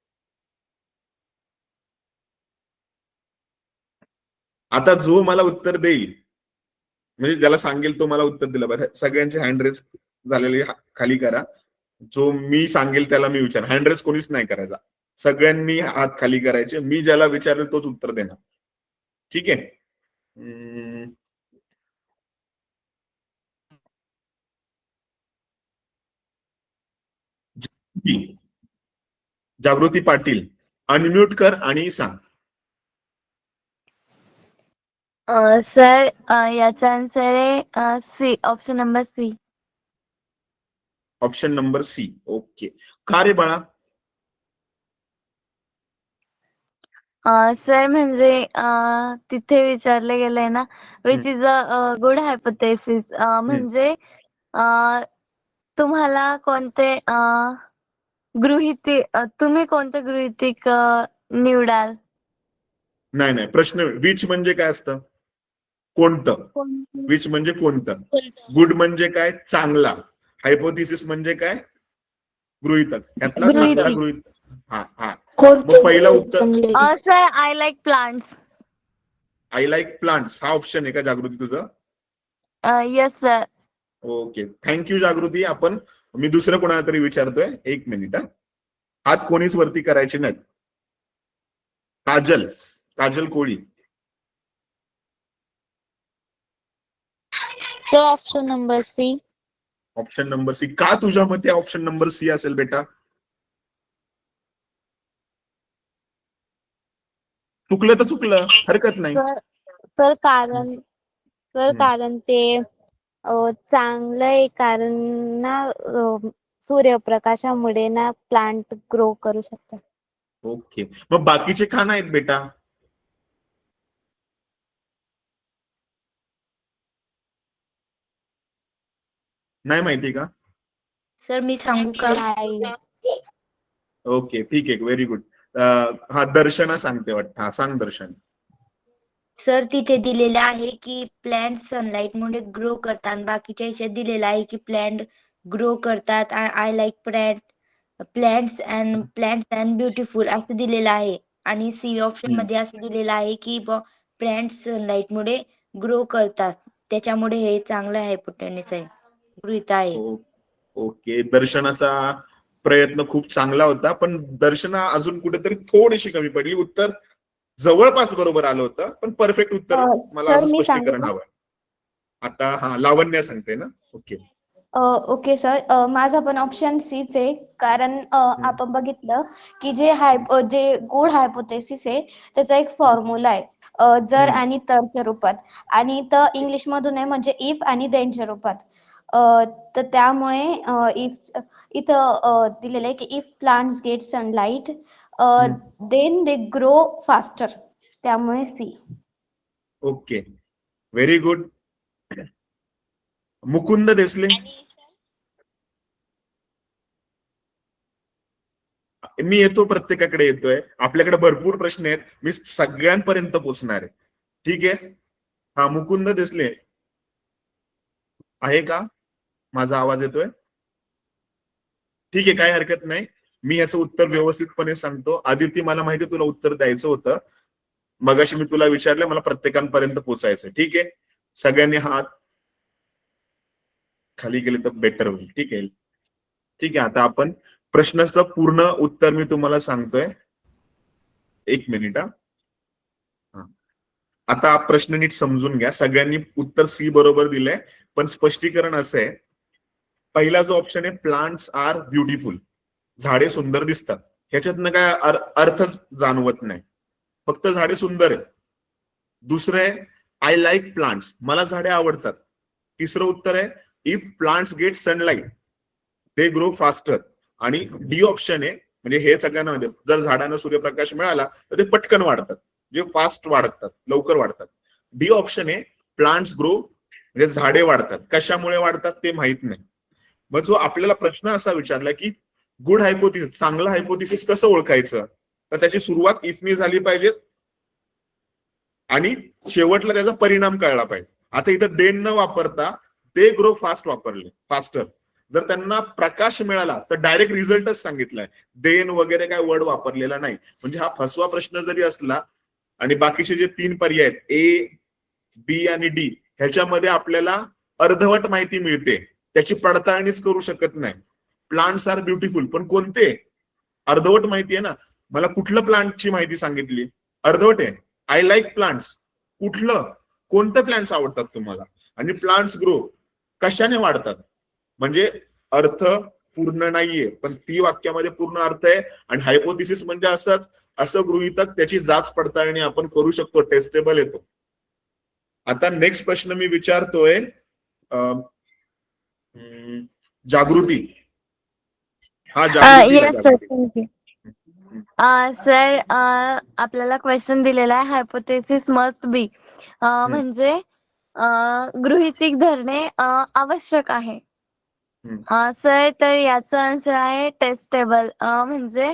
आता जो मला उत्तर देईल, म्हणजे ज्याला सांगेल तो मला उत्तर दिलं पाहिजे. सगळ्यांचे हँड रेस झालेले खाली करा. जो मी सांगेल त्याला मी विचार. हँड रेस कोणीच नाही करायचा, सगळ्यांनी हात खाली करायचे. मी ज्याला विचारेल तोच उत्तर देणार. ठीक आहे. जागृती पाटील, अनम्यूट कर आणि सांग. सर याचा आन्सर आहे C, option number C. Option number C. Okay. का रे बाळा? सर म्हणजे तिथे विचारले गेलंय ना, which is a good hypothesis. म्हणजे तुम्हाला कोणते तुम्ही कोणते गृहितक निवडाल? नाही, प्रश्न विच म्हणजे काय असतं? कोणतं? विच म्हणजे कोणतं? गुड म्हणजे काय? चांगला. हायपोथिसिस म्हणजे काय? गृहितक. यातला चांगला गृहितक. हा. मग पहिला उत्तर sir I like plants. I like plants हा ऑप्शन आहे का जागृती तुझं? Yes sir. ओके, थँक्यू जागृती. मी दुसरं कोणाला तरी विचारतोय. एक मिनिट. हात कोणीच वरती करायचे नाहीत. Kajal Koli. Sir option number C. Option number C. का तुझ्या मते ऑप्शन नंबर सी असेल बेटा? चुकलं तर चुकलं, हरकत नाही. सर कारण ते चांगलं आहे, कारण ना सूर्यप्रकाशामुळे ना प्लांट ग्रो करू शकतात. ओके, मग बाकीचे का नाहीत बेटा? नाही माहिती का? सर मी सांगू का? ओके, ठीक आहे, व्हेरी गुड. हा, दर्शना सांगते वाटतं. हा, सांग दर्शन. सर तिथे दिलेलं आहे की प्लांट सनलाइट मुळे ग्रो करतात आणि बाकीच्या ह्याच्यात दिलेलं आहे की प्लांट ग्रो करतात. I like plants and beautiful असं दिलेलं आहे. आणि सी ऑप्शन मध्ये असं दिलेलं आहे की प्लांट सनलाइट मुळे ग्रो करतात, त्याच्यामुळे हे चांगलं हायपोथेसिस आहे, गृहीत आहे. ओके, दर्शनाचा प्रयत्न खूप चांगला होता, पण दर्शना अजून कुठेतरी थोडीशी कमी पडली. उत्तर जवळपास बरोबर आलं होतं, पण परफेक्ट उत्तर मला अजून स्पष्टीकरण हवं. आता लावण्या सांगते ना? ओके. ओके सर, माझा पण ऑप्शन सीच आहे. कारण आपण बघितलं की जे गुड हायपोथेसिस आहे त्याचा एक फॉर्म्युला आहे जर आणि तरच्या रूपात, आणि तर इंग्लिश मधून आहे म्हणजे इफ आणि देनच्या रूपात. तर त्यामुळे इथं दिलेलं आहे की if plants get sunlight then they grow faster, त्यामुळे C. Okay, very good. Mukund Desale. मी येतो, प्रत्येकाकडे येतोय. आपल्याकडे भरपूर प्रश्न आहेत, मी सगळ्यांपर्यंत पोहोचणार आहे. ठीक आहे. हा, मुकुंद देसले आहे का? माझा आवाज येतोय? ठीक आहे, काही हरकत नाही. मी याचं उत्तर व्यवस्थितपणे सांगतो. आदिती, मला माहिती तुला उत्तर द्यायचं होतं, मगाशी मी तुला विचारलं, मला प्रत्येकांपर्यंत पोहोचायचं. ठीक आहे, सगळ्यांनी हात खाली गेले तर बेटर होईल. ठीक आहे, ठीक आहे. आता आपण प्रश्नाचं पूर्ण उत्तर मी तुम्हाला सांगतोय. एक मिनिट. आता प्रश्न नीट समजून घ्या. सगळ्यांनी उत्तर सी बरोबर दिलंय, पण स्पष्टीकरण असं आहे. पहिला जो ऑप्शन आहे, प्लांट्स आर ब्युटिफुल, झाडे सुंदर दिसतात, ह्याच्यातनं काय अर्थ जाणवत नाही, फक्त झाडे सुंदर आहेत. दुसरं आहे, आय लाईक प्लांट्स, मला झाडे आवडतात. तिसरं उत्तर आहे, if plants get sunlight they grow faster. आणि डी ऑप्शन आहे, म्हणजे हे सगळ्यांना, जर झाडांना सूर्यप्रकाश मिळाला तर ते पटकन वाढतात, जे फास्ट वाढतात, लवकर वाढतात. डी ऑप्शन आहे, प्लांट्स ग्रो, म्हणजे झाडे वाढतात. कशामुळे वाढतात ते माहित नाही. मग जो आपल्याला प्रश्न असा विचारला की गुड हायपोथिसिस, चांगला हायपोथिसिस कसं ओळखायचं, तर त्याची सुरुवात इफनी झाली पाहिजे. आणि शेवटला त्याचा परिणाम कळला पाहिजे. आता इथं देन न वापरता दे ग्रो फास्ट वापरले, फास्टर. जर त्यांना प्रकाश मिळाला तर डायरेक्ट रिझल्टच सांगितलाय, देन वगैरे काय वर्ड वापरलेला नाही. म्हणजे हा फसवा प्रश्न जरी असला आणि बाकीचे जे 3 पर्याय आहेत ए, बी आणि डी, ह्याच्यामध्ये आपल्याला अर्धवट माहिती मिळते, त्याची पडताळणीच करू शकत नाही. प्लांट्स आर ब्युटिफुल, पण कोणते? अर्धवट माहिती आहे ना. मला कुठलं प्लांटची माहिती सांगितली? अर्धवट आहे. आय लाईक प्लांट्स, कुठलं, कोणतं प्लांट्स आवडतात तुम्हाला? आणि प्लांट्स ग्रो कशाने वाढतात? म्हणजे अर्थ पूर्ण नाहीये, पण ती वाक्यामध्ये पूर्ण अर्थ आहे. आणि हायपोथिसिस म्हणजे असं गृहीतक, त्याची जाच पडताळणी आपण करू शकतो, टेस्टेबल येतो. आता नेक्स्ट प्रश्न मी विचारतोय, जागृती. हा, Jagruti. Yes sir, thank you. Sir, आपल्याला क्वेश्चन दिलेला आहे, हायपोथेसिस मस्ट बी, म्हणजे गृहीतक धरणे आवश्यक आहे. सर, तर याचा आन्सर आहे टेस्टेबल, म्हणजे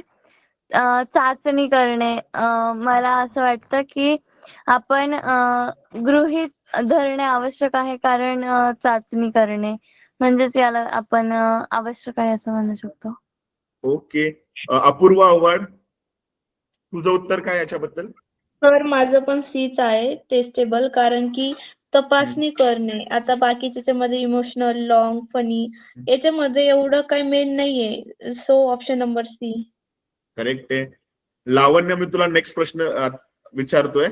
चाचणी करणे. मला असं वाटतं की आपण गृहीत धरणे आवश्यक आहे, कारण चाचणी करणे म्हणजेच याला आपण आवश्यक आहे असं म्हणू शकतो. ओके. अपूर्वा आव्हाड, तुझं उत्तर काय याच्याबद्दल? सर, माझं पण सीच आहे, टेस्टेबल, कारण की तपासणी करणे. आता बाकीच्या मध्ये इमोशनल, लॉंग, फनी, याच्यामध्ये एवढं काही मेन नाहीये. So option number C. Correct आहे. लावण्य, मी तुला नेक्स्ट प्रश्न विचारतोय.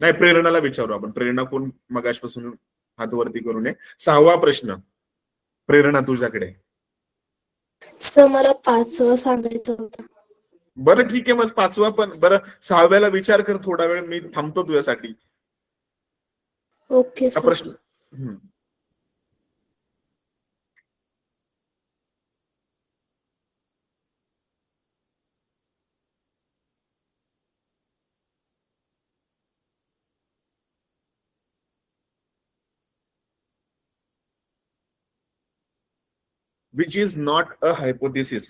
नाही, प्रेरणाला विचारू आपण. प्रेरणा कोण मगाशपासून हात वरती करू नये. 6वा प्रश्न, प्रेरणा तुझ्याकडे. सर, मला 5 सांगायचं होतं. बरं ठीक आहे, मग 5वा पण. बरं, 6व्याला विचार कर थोडा वेळ, मी थांबतो तुझ्यासाठी. ओके हा सर. प्रश्न. Which is not a hypothesis.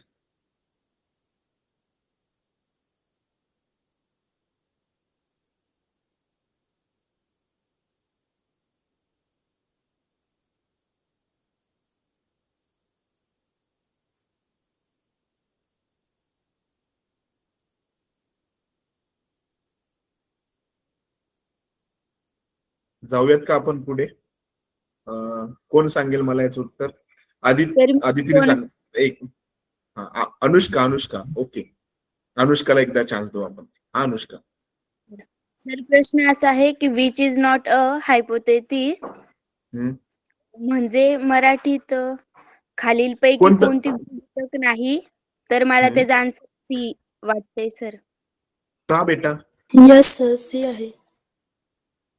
जाऊयात का आपण पुढे? कोण सांगेल मला याचं उत्तर? आदितीने सांग. एक, अनुष्का. ओके, अनुष्काला एकदा चान्स देऊ आपण. हा, अनुष्का. सर, प्रश्न असा आहे की which is not a hypothesis, म्हणजे मराठीत खालीलपैकी कोणतं? कोणती गृहीतक नाही. तर मला त्याचा आन्सर सी वाटतंय सर. का बेटा? यस सर, सी आहे.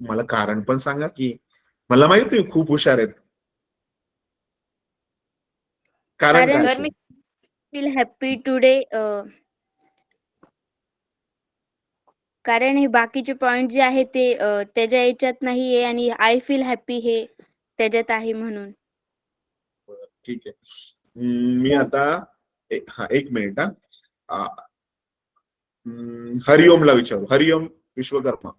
मला कारण पण सांगा की. मला माहिती तुम्ही खूप हुशार आहेत. कारण काय? Sir, me feel happy today, कारण हे बाकीचे पॉइंट जे आहेत ते त्याच्या याच्यात नाहीये, आणि आय फील हॅपी हे त्याच्यात आहे म्हणून. ठीक आहे. मी आता एक मिनिट. हरिओमला विचारू. हरिओम विश्वकर्मा.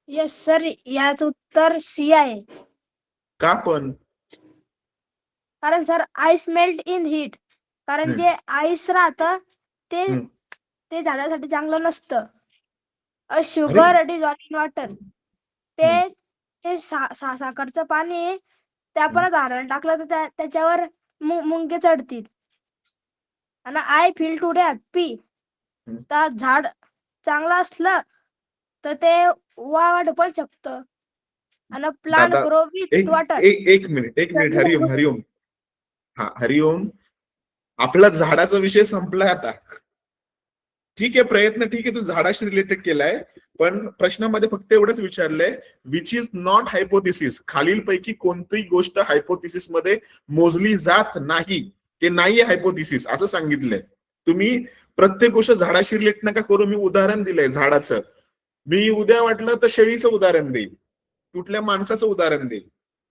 यस सर, याचं उत्तर सी आहे. का पण? कारण sir, ice melt in heat, कारण जे आईस राहतं ते झाडासाठी चांगलं नसतं. अ शुगर डिझॉल्व्ड इन वॉटर, ते साखरचं पाणी ते आपण झाडाला टाकलं तर त्याच्यावर मुंगे चढतील. आणि आय फील टुडे हॅप्पी, तर झाड चांगलं असलं तर ते वाढ पण शकतं. आणि प्लांट ग्रो विथ वॉटर. एक मिनिट. हरिओम. हा, हरिओम. आपला झाडाचा विषय संपलाय आता. ठीक आहे, प्रयत्न ठीक आहे, तू झाडाशी रिलेटेड केलाय, पण प्रश्नामध्ये फक्त एवढंच विचारलंय, विच इज नॉट हायपोथिसिस. खालीलपैकी कोणतीही गोष्ट हायपोथिसिस मध्ये मोजली जात नाही, ते नाहीये हायपोथिसिस असं सांगितलंय. तुम्ही प्रत्येक गोष्ट झाडाशी रिलेट नका करू. मी उदाहरण दिलंय झाडाचं. मी उद्या वाटलं तर शेळीचं उदाहरण देईल, कुठल्या माणसाचं उदाहरण देईल.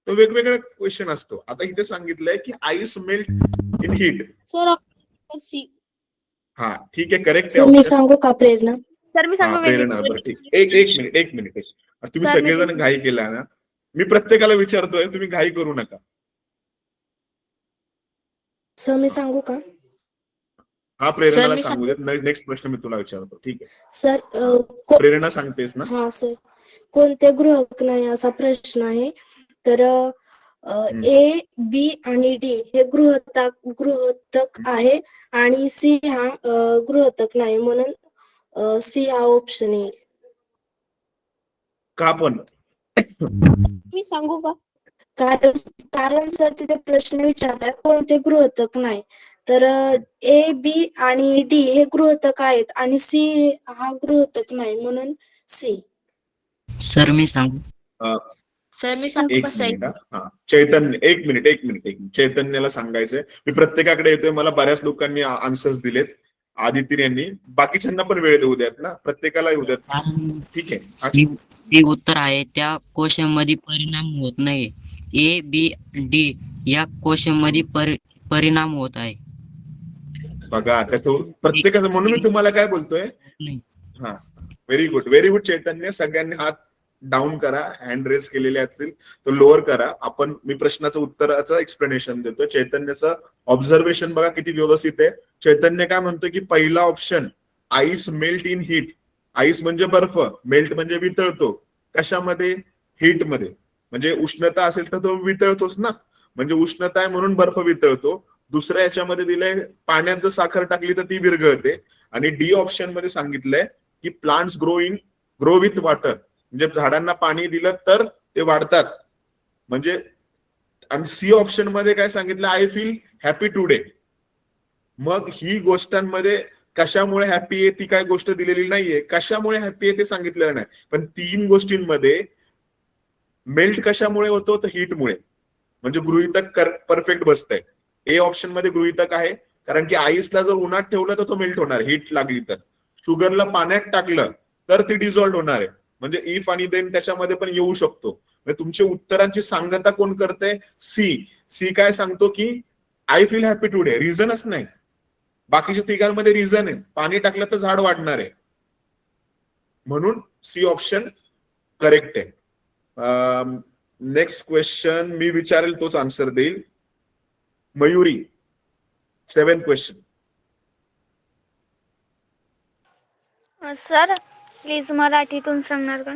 तो वेगवेगळा क्वेश्चन असतो. आता इथे सांगितलंय की ice melt in heat. Sir, हा, ठीक आहे, करेक्ट सर, आहे. मी सांगू का प्रेरणा? सर मी सांगू प्रेरणा. बरं ठीक, एक मिनिट. तुम्ही सर, मी- सगळेजण घाई केला ना. मी प्रत्येकाला विचारतोय, तुम्ही घाई करू नका. सर मी सांगू का? हा, प्रेरणाला मी सांगू देत. नेक्स्ट प्रश्न मी तुला विचारतो. ठीक आहे, सर प्रेरणा सांगतेस ना? हा सर, कोणते गृहक नाही असा प्रश्न आहे. तर ए, बी आणि डी हे गृहतक आहे आणि सी हा गृहतक नाही, म्हणून सी हा ऑप्शन येईल. का पण? मी सांगू का? कारण सर तिथे प्रश्न विचारलाय कोणते गृहतक नाही. तर ए, बी आणि डी हे गृहतक आहेत आणि सी हा गृहतक नाही, म्हणून सी. सर मी सांगू. सर मी सांगू एक का साहेब? मिनिट. हा, चैतन्य, एक मिनिट. चैतन्याला सांगायचंय. मी प्रत्येकाकडे येतोय. मला बऱ्याच लोकांनी आन्सर्स दिलेत. आदित्य यांनी. बाकीच्यांना पण वेळ देऊ द्यात ना, प्रत्येकाला येऊ द्यात. ठीक आहे. सी उत्तर आहे. त्या क्वेश्चन मध्ये परिणाम होत नाही. ए, बी, डी या क्वेश्चन मध्ये परिणाम होत आहे. बघा, त्याचं प्रत्येकाचं, म्हणून मी तुम्हाला काय बोलतोय. हा, व्हेरी गुड चैतन्य. सगळ्यांनी हात डाऊन करा. हँड रेस केलेले असतील तर लोअर करा. मी प्रश्नाचं उत्तराचं एक्सप्लेनेशन देतोय. चैतन्याचं ऑब्झर्वेशन बघा किती व्यवस्थित आहे. चैतन्य काय म्हणतोय की पहिला option, ice melt in heat. Ice म्हणजे बर्फ, मेल्ट म्हणजे वितळतो. कशामध्ये? हीट मध्ये. म्हणजे उष्णता असेल तर तो वितळतोच ना. म्हणजे उष्णता आहे म्हणून बर्फ वितळतो. दुसऱ्या याच्यामध्ये दिलंय पाण्यात जर साखर टाकली तर ती विरघळते. आणि डी ऑप्शन मध्ये सांगितलंय की प्लांट्स ग्रो विथ वॉटर. म्हणजे झाडांना पाणी दिलं तर ते वाढतात. म्हणजे आणि सी ऑप्शन मध्ये काय सांगितलं? I feel happy today. मग ही गोष्टांमध्ये कशामुळे हॅपी आहे ती काय गोष्ट दिलेली नाहीये. कशामुळे हॅपी आहे ते सांगितलेलं नाही. पण 3 गोष्टींमध्ये मेल्ट कशामुळे होतो? तर हीटमुळे. म्हणजे गृहीतक परफेक्ट बसतंय. ए ऑप्शन मध्ये गृहीतक आहे, कारण की आईसला जर उन्हात ठेवलं तर तो मेल्ट होणार, हीट लागली तर. शुगरला पाण्यात टाकलं तर ती डिझॉल्व्ह होणार आहे. म्हणजे इफ आणि देन त्याच्यामध्ये पण येऊ शकतो. म्हणजे तुमच्या उत्तरांची सांगता कोण करते? सी काय सांगतो की आय फील हॅपी टुडे. रिझनच नाही. बाकीच्या तिघांमध्ये रिझन आहे. पाणी टाकलं तर झाड वाढणार आहे. म्हणून सी ऑप्शन करेक्ट आहे. नेक्स्ट क्वेश्चन मी विचारेल तोच आन्सर देईल. Mayuri, 7th question. Sir please मराठीतून सांगणार का?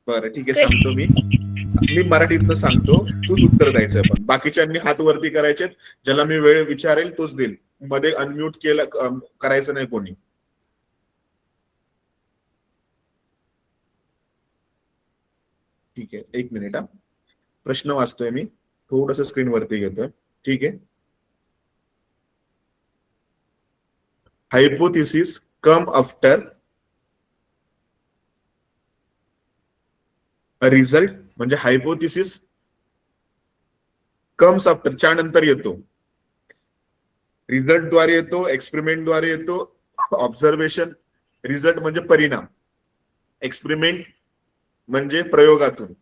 बरं ठीक आहे, सांगतो मी मराठीतनं सांगतो. तूच उत्तर द्यायचंय. पण बाकीच्यांनी हात वरती करायचे. ज्याला मी वेळ विचारेल तोच देईल. मध्ये अनम्यूट केलं करायचं नाही कोणी. ठीक आहे, 1 मिनिट. प्रश्न वाचतोय मी. थोडस स्क्रीन वरती घेतोय. ठीक आहे. Hypothesis come after result. म्हणजे हायपोथेसिस कम्स आफ्टर, च्या नंतर येतो. रिझल्ट द्वारे येतो, एक्सपेरिमेंट द्वारे येतो, ऑब्झर्वेशन. रिझल्ट म्हणजे परिणाम, एक्सपेरिमेंट म्हणजे प्रयोगातून.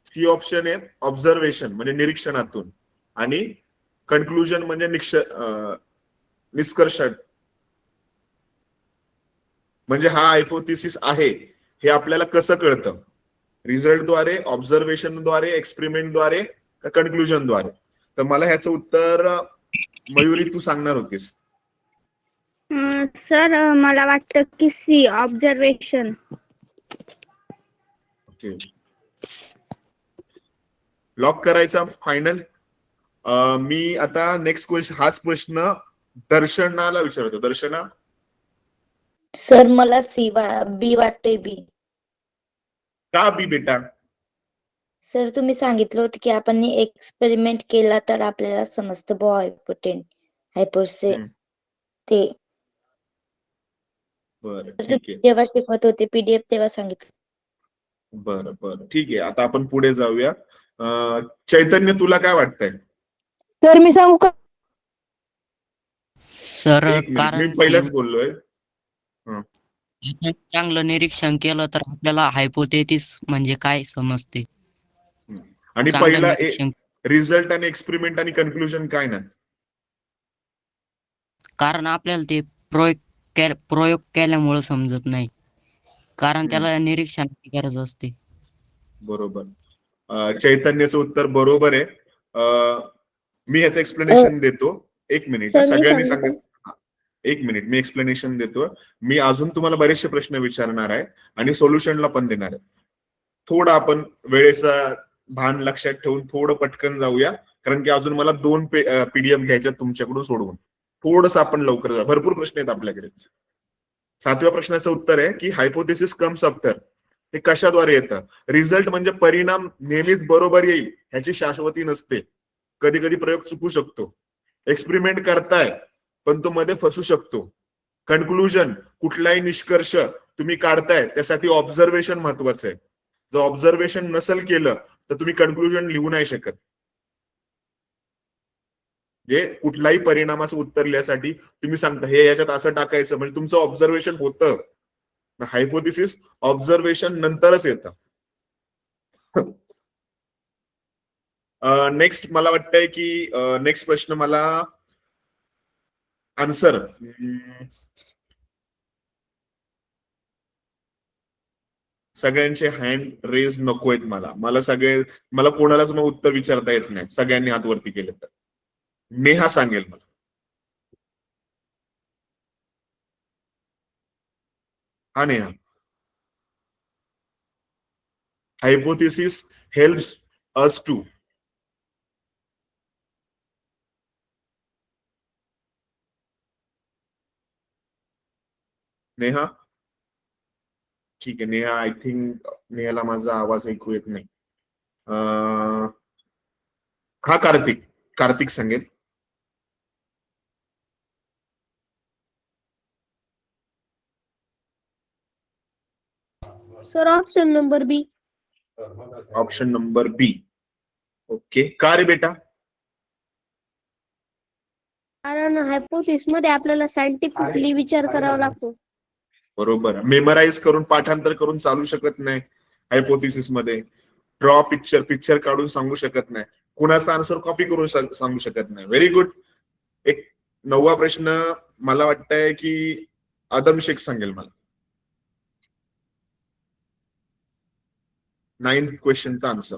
सी ऑप्शन आहे ऑब्झर्वेशन म्हणजे निरीक्षणातून, आणि कन्क्लुजन म्हणजे निष्कर्ष. म्हणजे हा हायपोथेसिस आहे हे आपल्याला कसं कळतं? रिझल्टद्वारे, ऑब्झर्वेशनद्वारे, एक्सपेरिमेंटद्वारे का कन्क्लुजनद्वारे? तर मला ह्याचं उत्तर मयुरी तू सांगणार होतीस. सर मला वाटतं की सी ऑब्झर्वेशन. ओके, लॉक करायचा फायनल. मी आता नेक्स्ट क्वेश्चन, हाच प्रश्न दर्शनाला विचारतो. दर्शना. सर मला बी वाटतंय. बी. का बी बेटा? सर तुम्ही सांगितलं होतं की आपण एक्सपेरिमेंट केला तर आपल्याला समजतं हायपोसे ते. बरं ठीक आहे. जेव्हा शिकवत होते पीडीएफ तेव्हा सांगितलं. बरं ठीक आहे. आता आपण पुढे जाऊया. चैतन्य, तुला काय वाटतंय? तर मी सांगू का? सर मी कारण पहिलाच बोललोय. आपण चांगलं निरीक्षण केलं तर आपल्याला हायपोथेसिस म्हणजे काय समजते. आणि चांगलं पहिला निरीक्षण, रिझल्ट आणि एक्सपेरिमेंट आणि कन्क्लुजन काय ना? कारण आपल्याला ते प्रयोग केल्यामुळे समजत नाही, कारण त्याला निरीक्षणाची गरज असते. बरोबर. चैतन्याचं उत्तर बरोबर आहे. मी ह्याचं एक्सप्लेनेशन देतो. एक मिनिट. सर, मी सगळ्यांनी सांगू का? सांगितलं. एक मिनिट, मी एक्सप्लेनेशन देतो. मी अजून तुम्हाला बरेचसे प्रश्न विचारणार आहे आणि सोल्युशनला पण देणार आहे. थोडं आपण वेळेचा भान लक्षात ठेवून थोडं पटकन जाऊया, कारण की अजून मला 2 PDF घ्यायच्या तुमच्याकडून सोडवून. थोडंसं आपण लवकर जा. भरपूर प्रश्न आहेत आपल्याकडे. 7व्या प्रश्नाचं उत्तर आहे की हायपोथेसिस कम्स आफ्टर. हे कशाद्वारे येतं? रिझल्ट म्हणजे परिणाम नेहमीच बरोबर येईल ह्याची शाश्वती नसते. कधी कधी प्रयोग चुकू शकतो. एक्सपेरिमेंट करताय पण तो मध्ये फसू शकतो. कन्क्लुजन, कुठलाही निष्कर्ष तुम्ही काढताय त्यासाठी ऑब्झर्वेशन महत्वाचं आहे. जर ऑब्झर्वेशन नसेल केलं तर तुम्ही कन्क्लुजन लिहू नाही शकत. म्हणजे कुठलाही परिणामाचं उत्तर लिहिण्यासाठी तुम्ही सांगता हे याच्यात असं टाकायचं, म्हणजे तुमचं ऑब्झर्वेशन होतं. हायपोथेसिस ऑब्झर्वेशन नंतरच येतं. नेक्स्ट मला वाटतंय की नेक्स्ट प्रश्न मला आन्सर सगळ्यांचे हँड रेज नकोयत. मला कोणालाच मग उत्तर विचारता येत नाही. सगळ्यांनी हात वरती केले तर नेहा सांगेल मला. हा Neha. Hypothesis helps us to. Neha. ठीक आहे नेहा, आय थिंक नेहाला माझा आवाज ऐकू येत नाही. हा कार्तिक सांगेल. सर ऑप्शन नंबर बी. ऑप्शन नंबर बी. ओके, का रे बेटा? कारण हायपोथेसिस मध्ये आपल्याला सायंटिफिकली विचार करावा लागतो. बरोबर. मेमराईज करून पाठांतर करून चालू शकत नाही. हायपोथेसिस मध्ये ड्रॉ पिक्चर काढून सांगू शकत नाही. कुणाचा आन्सर कॉपी करून सांगू शकत नाही. Very good. एक 9वा प्रश्न मला वाटतंय की आदम शेख सांगेल मला. 9th क्वेश्चनचा आन्सर.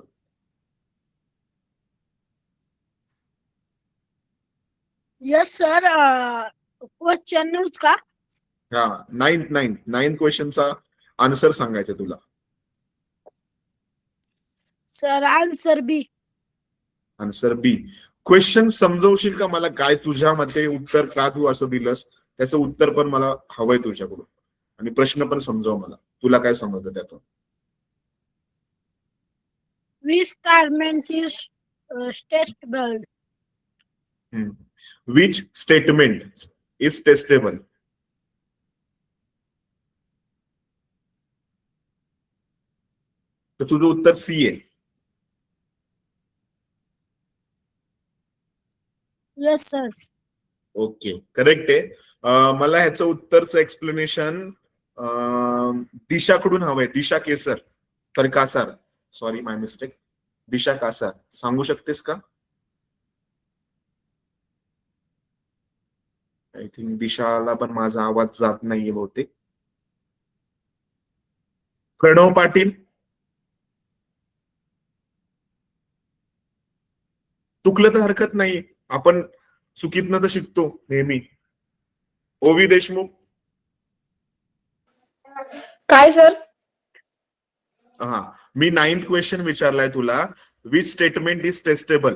Yes sir. क्वेश्चन न्यूज का? हा, 9th क्वेश्चनचा आन्सर सांगायचं तुला. Sir answer B. Answer B. Question समजवशील का मला? काय तुझ्या मते उत्तर का तू असं दिलंस त्याचं उत्तर पण मला हवंय तुझ्याकडून, आणि प्रश्न पण समजव मला. तुला काय समजतं त्यातून? Which statement is testable? Which statement is testable? तर तुझं उत्तर सी आहे. Yes sir. ओके, करेक्ट आहे. मला ह्याचं उत्तरचं एक्सप्लेनेशन दिशाकडून हवंय. दिशा केसर तर कासार, सॉरी माय मिस्टेक. दिशा कासार सांगू शकतेस का? आय थिंक दिशाला पण माझा आवाज जात नाहीये बहुतेक. प्रणव पाटील. चुकलं तर हरकत नाही, आपण चुकीतनं तर शिकतो नेहमी. ओवी देशमुख. काय सर? हा, मी 9th क्वेश्चन विचारलाय तुला. Which statement is testable?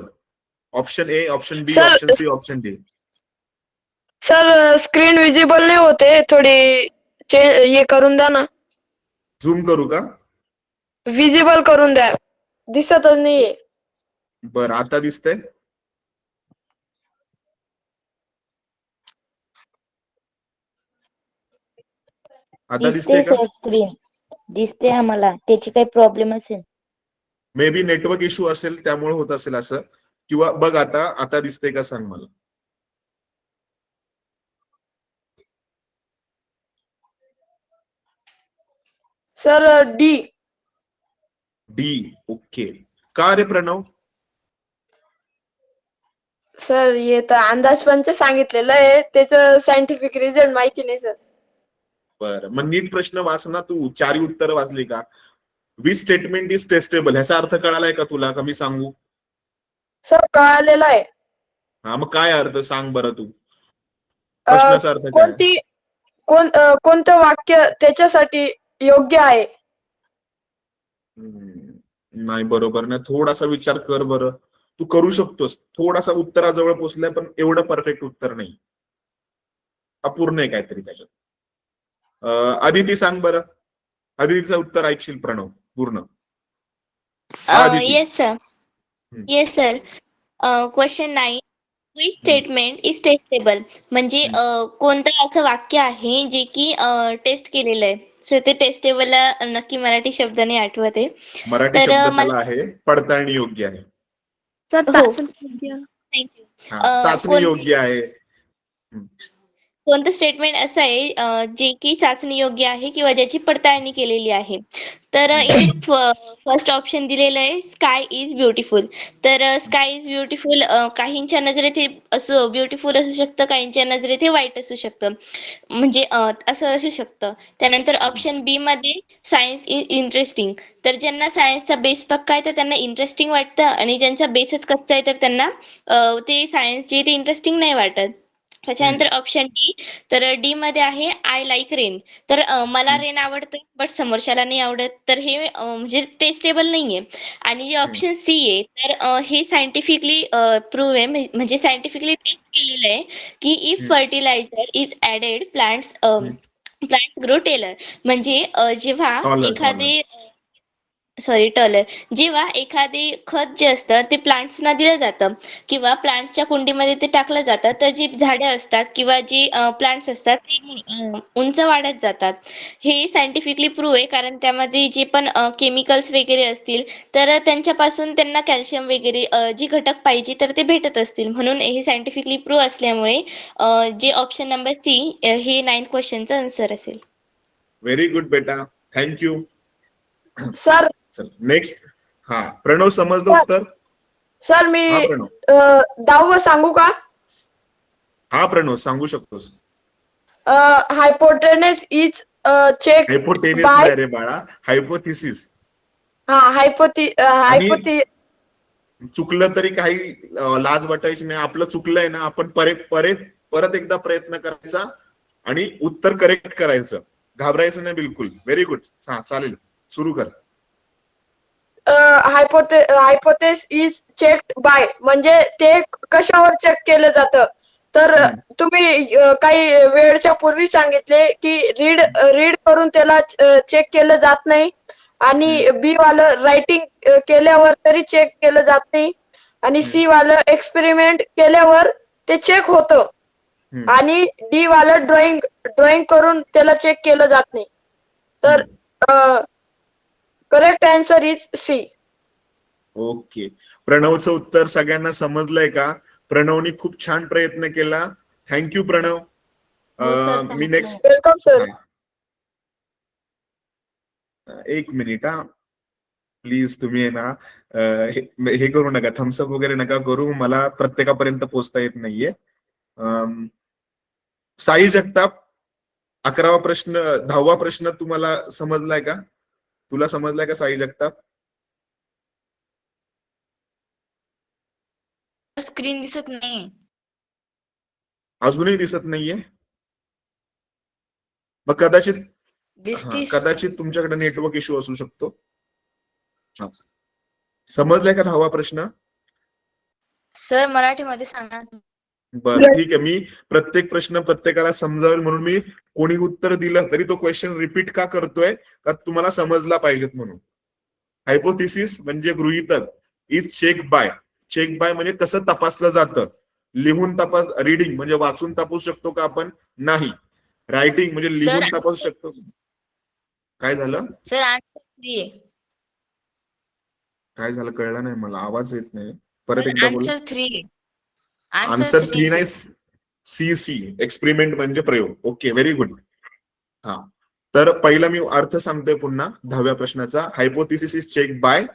Option A, option B, sir, option C, option D. Sir screen visible नाही होते, थोडी हे करून द्या ना. झूम करू का? विजिबल करून द्या, दिसतच नाहीये. बरं, आता दिसतंय? आता दिसतंय का? सर स्क्रीन दिसते आम्हाला. त्याची काही प्रॉब्लेम असेल. मे बी नेटवर्क इश्यू असेल त्यामुळे होत असेल असं. किंवा बघ आता दिसतंय का सांग मला. Sir D. डी. ओके, का रे प्रणव? सर हे तर अंदाज पंच सांगितलेलं आहे, त्याचं सायंटिफिक रिझल्ट माहिती नाही सर. बरं, मग नीट प्रश्न वाच ना तू. 4 उत्तर वाचली का? विच स्टेटमेंट इज टेस्टेबल, ह्याचा अर्थ कळालाय का तुला? का मी सांगू? सर कळालेलं आहे. हा, मग काय अर्थ सांग बरं तू. प्रश्नाचा अर्थ काय? कोणतं वाक्य त्याच्यासाठी योग्य आहे? नाही, बरोबर नाही. थोडासा विचार कर बरं. तू करू शकतोस. थोडासा उत्तराजवळ पोहोचलाय, पण एवढं परफेक्ट उत्तर नाही. अपूर्ण आहे काहीतरी त्याच्यात. आदिती सांग बरं. आदितीचं उत्तर ऐकशील प्रणव पूर्ण. Yes sir. Yes sir. Question 9. Which statement is testable, म्हणजे कोणतं असं वाक्य आहे जे की टेस्ट केलेलं आहे. सर ते टेस्टेबलला नक्की मराठी शब्द नाही आठवत आहे. मराठी तर शब्द मला त्याला आहे पडताळणी योग्य आहे. सर हो. थँक्यू. थँक्यू. चाचणी योग्य आहे. कोणतं स्टेटमेंट असं आहे जे की चाचणी योग्य आहे किंवा ज्याची पडताळणी केलेली आहे. तर इथे फर्स्ट ऑप्शन दिलेलं आहे स्काय इज ब्युटिफुल. तर स्काय इज ब्युटिफुल काहींच्या नजरेत हे असं ब्युटिफुल असू शकतं, काहींच्या नजरेत हे वाईट असू शकतं, म्हणजे असं असू शकतं. त्यानंतर ऑप्शन बी मध्ये सायन्स इज इंटरेस्टिंग. तर ज्यांना सायन्सचा बेस पक्का आहे तर त्यांना इंटरेस्टिंग वाटतं, आणि ज्यांचा बेसच कच्चा आहे तर त्यांना ते सायन्स जे ते इंटरेस्टिंग नाही वाटत. त्याच्यानंतर ऑप्शन डी. तर डी मध्ये आहे आय लाईक रेन. तर मला रेन आवडतं बट समोरच्याला नाही आवडत, तर हे म्हणजे टेस्टेबल नाहीये. आणि जे ऑप्शन सी आहे तर हे सायंटिफिकली प्रूव्ह आहे, म्हणजे सायंटिफिकली टेस्ट केलेलं आहे की if fertiliser is added plants grow taller. म्हणजे जेव्हा एखादे टॉलर जेव्हा एखादे खत जे असतं ते प्लांट्सना दिलं जातं किंवा प्लांट्सच्या कुंडीमध्ये ते टाकलं जातं, तर जी झाडे असतात किंवा जी प्लांट्स असतात ते उंच वाढत जातात. हे सायंटिफिकली प्रूव्ह आहे, कारण त्यामध्ये जे पण केमिकल्स वगैरे असतील तर त्यांच्यापासून त्यांना कॅल्शियम वगैरे जी घटक पाहिजे तर ते भेटत असतील. म्हणून हे सायंटिफिकली प्रूव्ह असल्यामुळे जे ऑप्शन नंबर सी हे 9th क्वेश्चनचं आन्सर असेल. व्हेरी गुड बेटा, थँक्यू. Sir next. हा, प्रणव समजलं उत्तर? सर मी हा प्रणव. 10व सांगू का? हा प्रणव, सांगू शकतोस. Hypotenuse is check hypotenuse by नाही रे बाळा, हायपोथिसिस. हायपोथी चुकलं तरी काही लाज वाटायची नाही. आपलं चुकलंय ना, आपण परत एकदा प्रयत्न करायचा आणि उत्तर करेक्ट करायचं. घाबरायचं नाही बिलकुल. Very good. चालेल, सुरू कर. हायपोथेस इज चेक्ड बाय, म्हणजे ते कशावर चेक केलं जातं? तर तुम्ही काही वेळच्या पूर्वी सांगितले की रीड करून त्याला चेक केलं जात नाही, आणि बी वालं रायटिंग केल्यावर तरी चेक केलं जात नाही, आणि सी वालं एक्सपेरिमेंट केल्यावर ते चेक होतं, आणि डी वालं ड्रॉइंग करून त्याला चेक केलं जात नाही. तर correct answer is C. Okay, प्रणवचं उत्तर सगळ्यांना समजलंय का? प्रणवनी खूप छान प्रयत्न केला. थँक्यू प्रणव. मी नेक्स्ट. Welcome sir. एक मिनिट हा, प्लीज. तुम्ही आहे ना हे करू नका, थम्सअप वगैरे नका करू. मला प्रत्येकापर्यंत पोहोचता येत नाहीये. साई जगताप, 11वा प्रश्न, 10वा प्रश्न तुम्हाला समजलाय का? तुला समजलाय का साई जगताप? स्क्रीन दिसत नाही. अजूनही दिसत नाहीये? मग कदाचित तुमच्याकडे नेटवर्क इश्यू असू शकतो. समजलाय का 10वा प्रश्न? सर मराठीमध्ये सांगा. बरं, ठीक आहे. मी प्रत्येक प्रश्न प्रत्येकाला समजावेल म्हणून मी कोणी उत्तर दिलं तरी तो क्वेश्चन रिपीट का करतोय? का तुम्हाला समजला पाहिजेत म्हणून. हायपोथिसिस म्हणजे गृहीतक is check by. Check by म्हणजे कसं तपासलं जातं? लिहून रीडिंग म्हणजे वाचून तपासू शकतो का आपण? नाही. रायटिंग म्हणजे लिहून तपासू शकतो. काय झालं सर? आन्सर 3 आहे. काय झालं कळलं नाही मला, आवाज येत नाही. परत एकदा बोला. आन्सर 3 आहे. आन्सर 3 नाही, सी एक्सपेरिमेंट म्हणजे प्रयोग. Okay, very good. हा, तर पहिला मी अर्थ सांगतोय पुन्हा 10व्या प्रश्नाचा. Hypothesis is check by.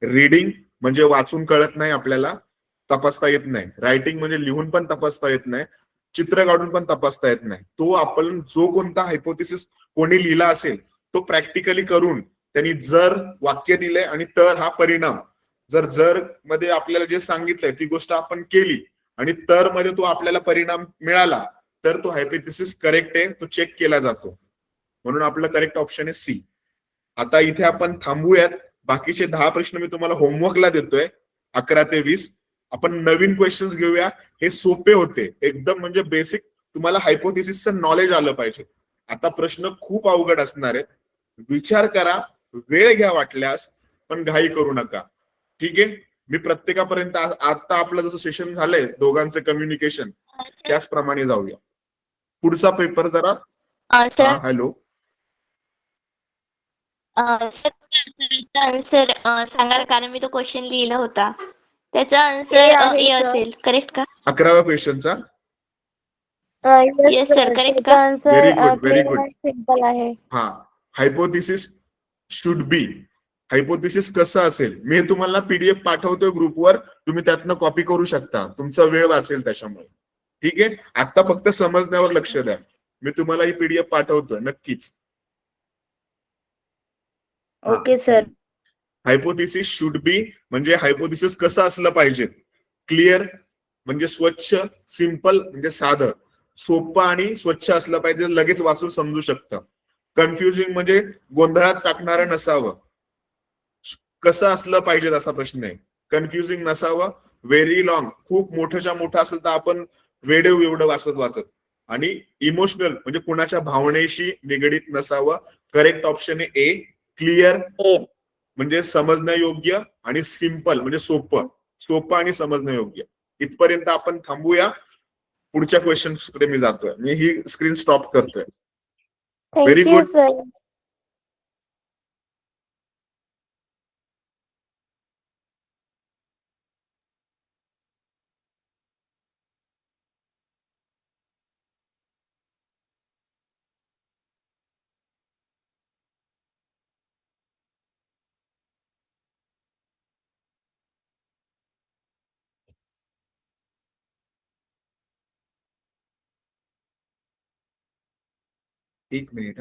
Reading म्हणजे वाचून कळत नाही आपल्याला, तपासता येत नाही. रायटिंग म्हणजे लिहून पण तपासता येत नाही. चित्र काढून पण तपासता येत नाही. तो आपण जो कोणता हायपोथेसिस कोणी लिहिला असेल तो प्रॅक्टिकली करून त्यांनी जर वाक्य दिलंय आणि तर हा परिणाम, जर मध्ये आपल्याला जे सांगितलंय ती गोष्ट आपण केली आणि तर मध्ये तो आपल्याला परिणाम मिळाला तर तो हायपोथेसिस करेक्ट आहे, तो चेक केला जातो. म्हणून आपलं करेक्ट ऑप्शन आहे सी. आता इथे आपण थांबूयात. बाकीचे 10 प्रश्न मी तुम्हाला होमवर्कला देतोय 11 ते 20. आपण नवीन क्वेश्चन्स घेऊया. हे सोपे होते एकदम, म्हणजे बेसिक तुम्हाला हायपोथेसिसचं नॉलेज आलं पाहिजे. आता प्रश्न खूप अवघड असणार आहेत. विचार करा, वेळ घ्या वाटल्यास, पण घाई करू नका. ठीक आहे. मी प्रत्येकापर्यंत आता आपलं जसं सेशन झालंय दोघांचं कम्युनिकेशन त्याचप्रमाणे जाऊया. पुढचा पेपर जरा. सर हॅलो आन्सर सांगाल, कारण मी तो क्वेश्चन लिहिला होता. त्याचा आन्सर ए असेल, करेक्ट का? 11व्या क्वेश्चनचा. येस सर, करेक्ट का? Very good, very good. Simple आहे. हा, हायपोथेसिस शुड बी. हायपोथेसिस कसं असेल, मी तुम्हाला पीडीएफ पाठवतोय ग्रुपवर, तुम्ही त्यातनं कॉपी करू शकता, तुमचा वेळ वाचेल त्याच्यामुळे. ठीक आहे. आता फक्त समजण्यावर लक्ष द्या. मी तुम्हाला ही पीडीएफ पाठवतोय नक्कीच. Okay sir. Hypothesis should be म्हणजे हायपोथेसिस कसं असलं पाहिजे. क्लिअर म्हणजे स्वच्छ, सिंपल म्हणजे साधं, सोपं आणि स्वच्छ असलं पाहिजे, लगेच वाचून समजू शकतं. कन्फ्युजिंग म्हणजे गोंधळात टाकणारं नसावं. कसं असलं पाहिजे असा प्रश्न आहे. कन्फ्युजिंग नसावं. व्हेरी लॉंग, खूप मोठंच्या मोठं असेल तर आपण वेडेव एवढं वाचत. आणि इमोशनल म्हणजे कुणाच्या भावनेशी निगडीत नसावं. करेक्ट ऑप्शन आहे ए. क्लिअर म्हणजे समजण्यायोग्य आणि सिंपल म्हणजे सोपं आणि समजण्यायोग्य. इथपर्यंत आपण थांबूया. पुढच्या क्वेश्चन कडे मी जातोय. मी ही स्क्रीन स्टॉप करतोय. Very thank you good. सर. एक मिनिट.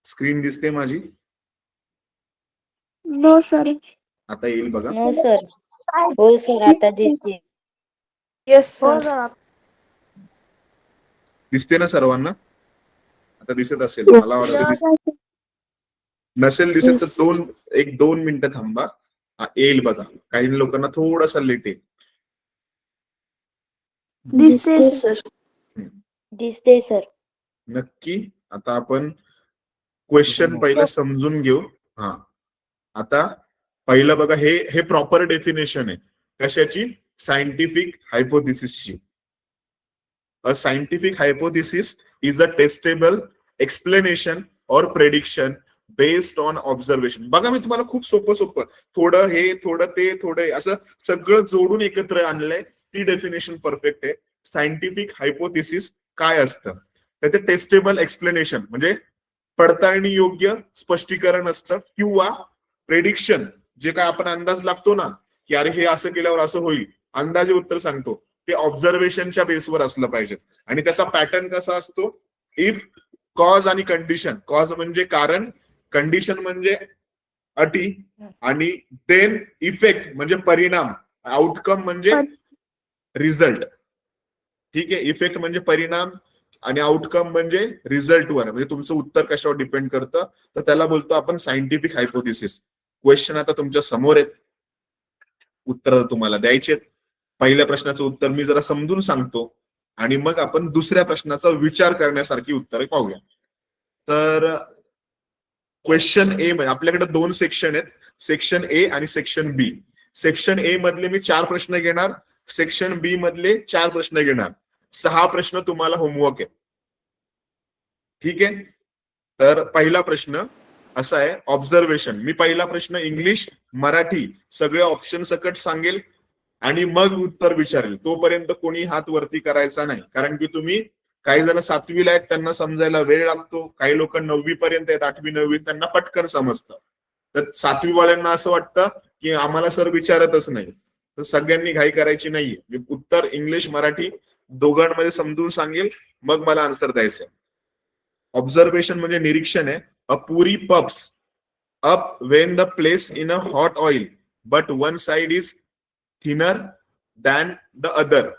स्क्रीन दिसते माझी? No sir. आता येईल बघा. No sir. हो सर, आता दिसते. Yes sir. दिसते ना सर्वांना? आता दिसत असेल, मला वाटतं नसेल दिसत तर 1-2 मिनिटं थांबा. येईल बघा. काही लोकांना थोडासा लेट येईल. दिसते सर. दिसते सर. नक्की. आता आपण क्वेश्चन पहिलं समजून घेऊ. हा, आता पहिलं बघा, हे प्रॉपर डेफिनेशन आहे कशाची? सायंटिफिक हायपोथेसिसची. A scientific hypothesis is a testable explanation or prediction based on observation. बघा, मी तुम्हाला खूप सोपं थोडं हे थोडं ते थोडं असं सगळं जोडून एकत्र आणलंय. ती डेफिनेशन परफेक्ट आहे. सायंटिफिक हायपोथेसिस काय असतं तर ते टेस्टेबल एक्सप्लेनेशन म्हणजे पडताळणी योग्य स्पष्टीकरण असतं, किंवा प्रेडिक्शन जे काय आपण अंदाज लागतो ना की अरे हे असं केल्यावर असं होईल, अंदाजे उत्तर सांगतो, ते ऑब्झर्वेशनच्या बेसवर असलं पाहिजे. आणि त्याचा पॅटर्न कसा असतो? इफ कॉज आणि कंडिशन. कॉज म्हणजे कारण, कंडिशन म्हणजे अटी, आणि देन इफेक्ट म्हणजे परिणाम, आउटकम म्हणजे रिझल्ट. ठीक आहे, इफेक्ट म्हणजे परिणाम आणि आउटकम म्हणजे रिझल्टवर, म्हणजे तुमचं उत्तर कशावर डिपेंड करतं, तर त्याला बोलतो आपण सायंटिफिक हायपोथेसिस. क्वेश्चन आता तुमच्या समोर आहेत, उत्तर तुम्हाला द्यायचे. पहिल्या प्रश्नाचं उत्तर मी जरा समजून सांगतो आणि मग आपण दुसऱ्या प्रश्नाचा विचार करण्यासारखी उत्तरे पाहूया. तर क्वेश्चन ए मध्ये आपल्याकडे 2 सेक्शन आहेत, सेक्शन ए आणि सेक्शन बी. सेक्शन ए मधले मी 4 प्रश्न घेणार, सेक्शन बी मधले 4 प्रश्न घेणार. 6 प्रश्न तुम्हाला होमवर्क आहे. ठीक आहे, तर पहिला प्रश्न असा आहे, ऑब्झर्वेशन. मी पहिला प्रश्न इंग्लिश, मराठी सगळे ऑप्शन सकट सांगेल आणि मग उत्तर विचारेल. तोपर्यंत कोणी हात वरती करायचा नाही, कारण की तुम्ही काही जण 7वीला आहेत, त्यांना समजायला वेळ लागतो. काही लोक 9वी पर्यंत आहेत, 8वी 9वी, त्यांना पटकन समजतं. तर 7वी वाल्यांना असं वाटतं की आम्हाला सर विचारतच नाही, तर सगळ्यांनी घाई करायची नाहीये. मी उत्तर इंग्लिश मराठी दोघांमध्ये समजून सांगेल, मग मला आन्सर द्यायचं. ऑब्झर्वेशन म्हणजे निरीक्षण आहे. A puri puffs up when the place in a hot oil but one side is thinner than the other.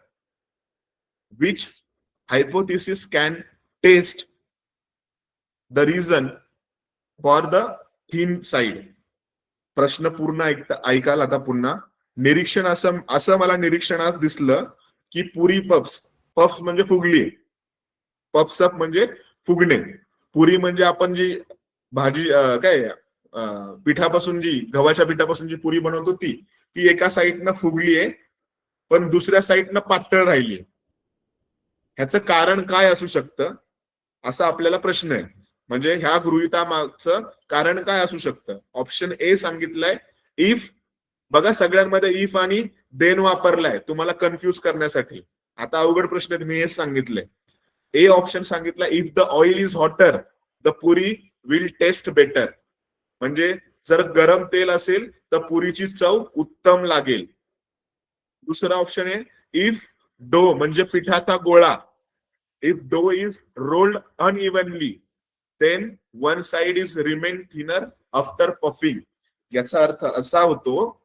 Which hypothesis can test the reason for the thin side. प्रश्न पूर्ण ऐकाल आता पुन्हा. निरीक्षण असं मला निरीक्षणात दिसलं की पुरी पफ्स, पफ्स म्हणजे फुगली, पफ्स अप म्हणजे फुगणे. पुरी म्हणजे आपण जी भाजी काय पिठापासून जी गव्हाच्या पिठापासून जी पुरी बनवतो ती एका साईडनं फुगली आहे पण दुसऱ्या साईडनं पातळ राहिली. ह्याचं कारण काय असू शकतं असा आपल्याला प्रश्न आहे. म्हणजे ह्या गृहीतामागचं कारण काय असू शकतं. ऑप्शन ए सांगितलंय इफ. बघा सगळ्यांमध्ये इफ आणि देन वापरलाय तुम्हाला कन्फ्युज करण्यासाठी. आता अवघड प्रश्न आहेत, मी हेच सांगितलंय. ए ऑप्शन सांगितलं if the oil is hotter the puri will taste better. म्हणजे जर गरम तेल असेल तर पुरीची चव उत्तम लागेल. दुसरा ऑप्शन आहे इफ डो म्हणजे पिठाचा गोळा. If dough is rolled unevenly then one side is remain thinner after puffing. याचा अर्थ असा होतो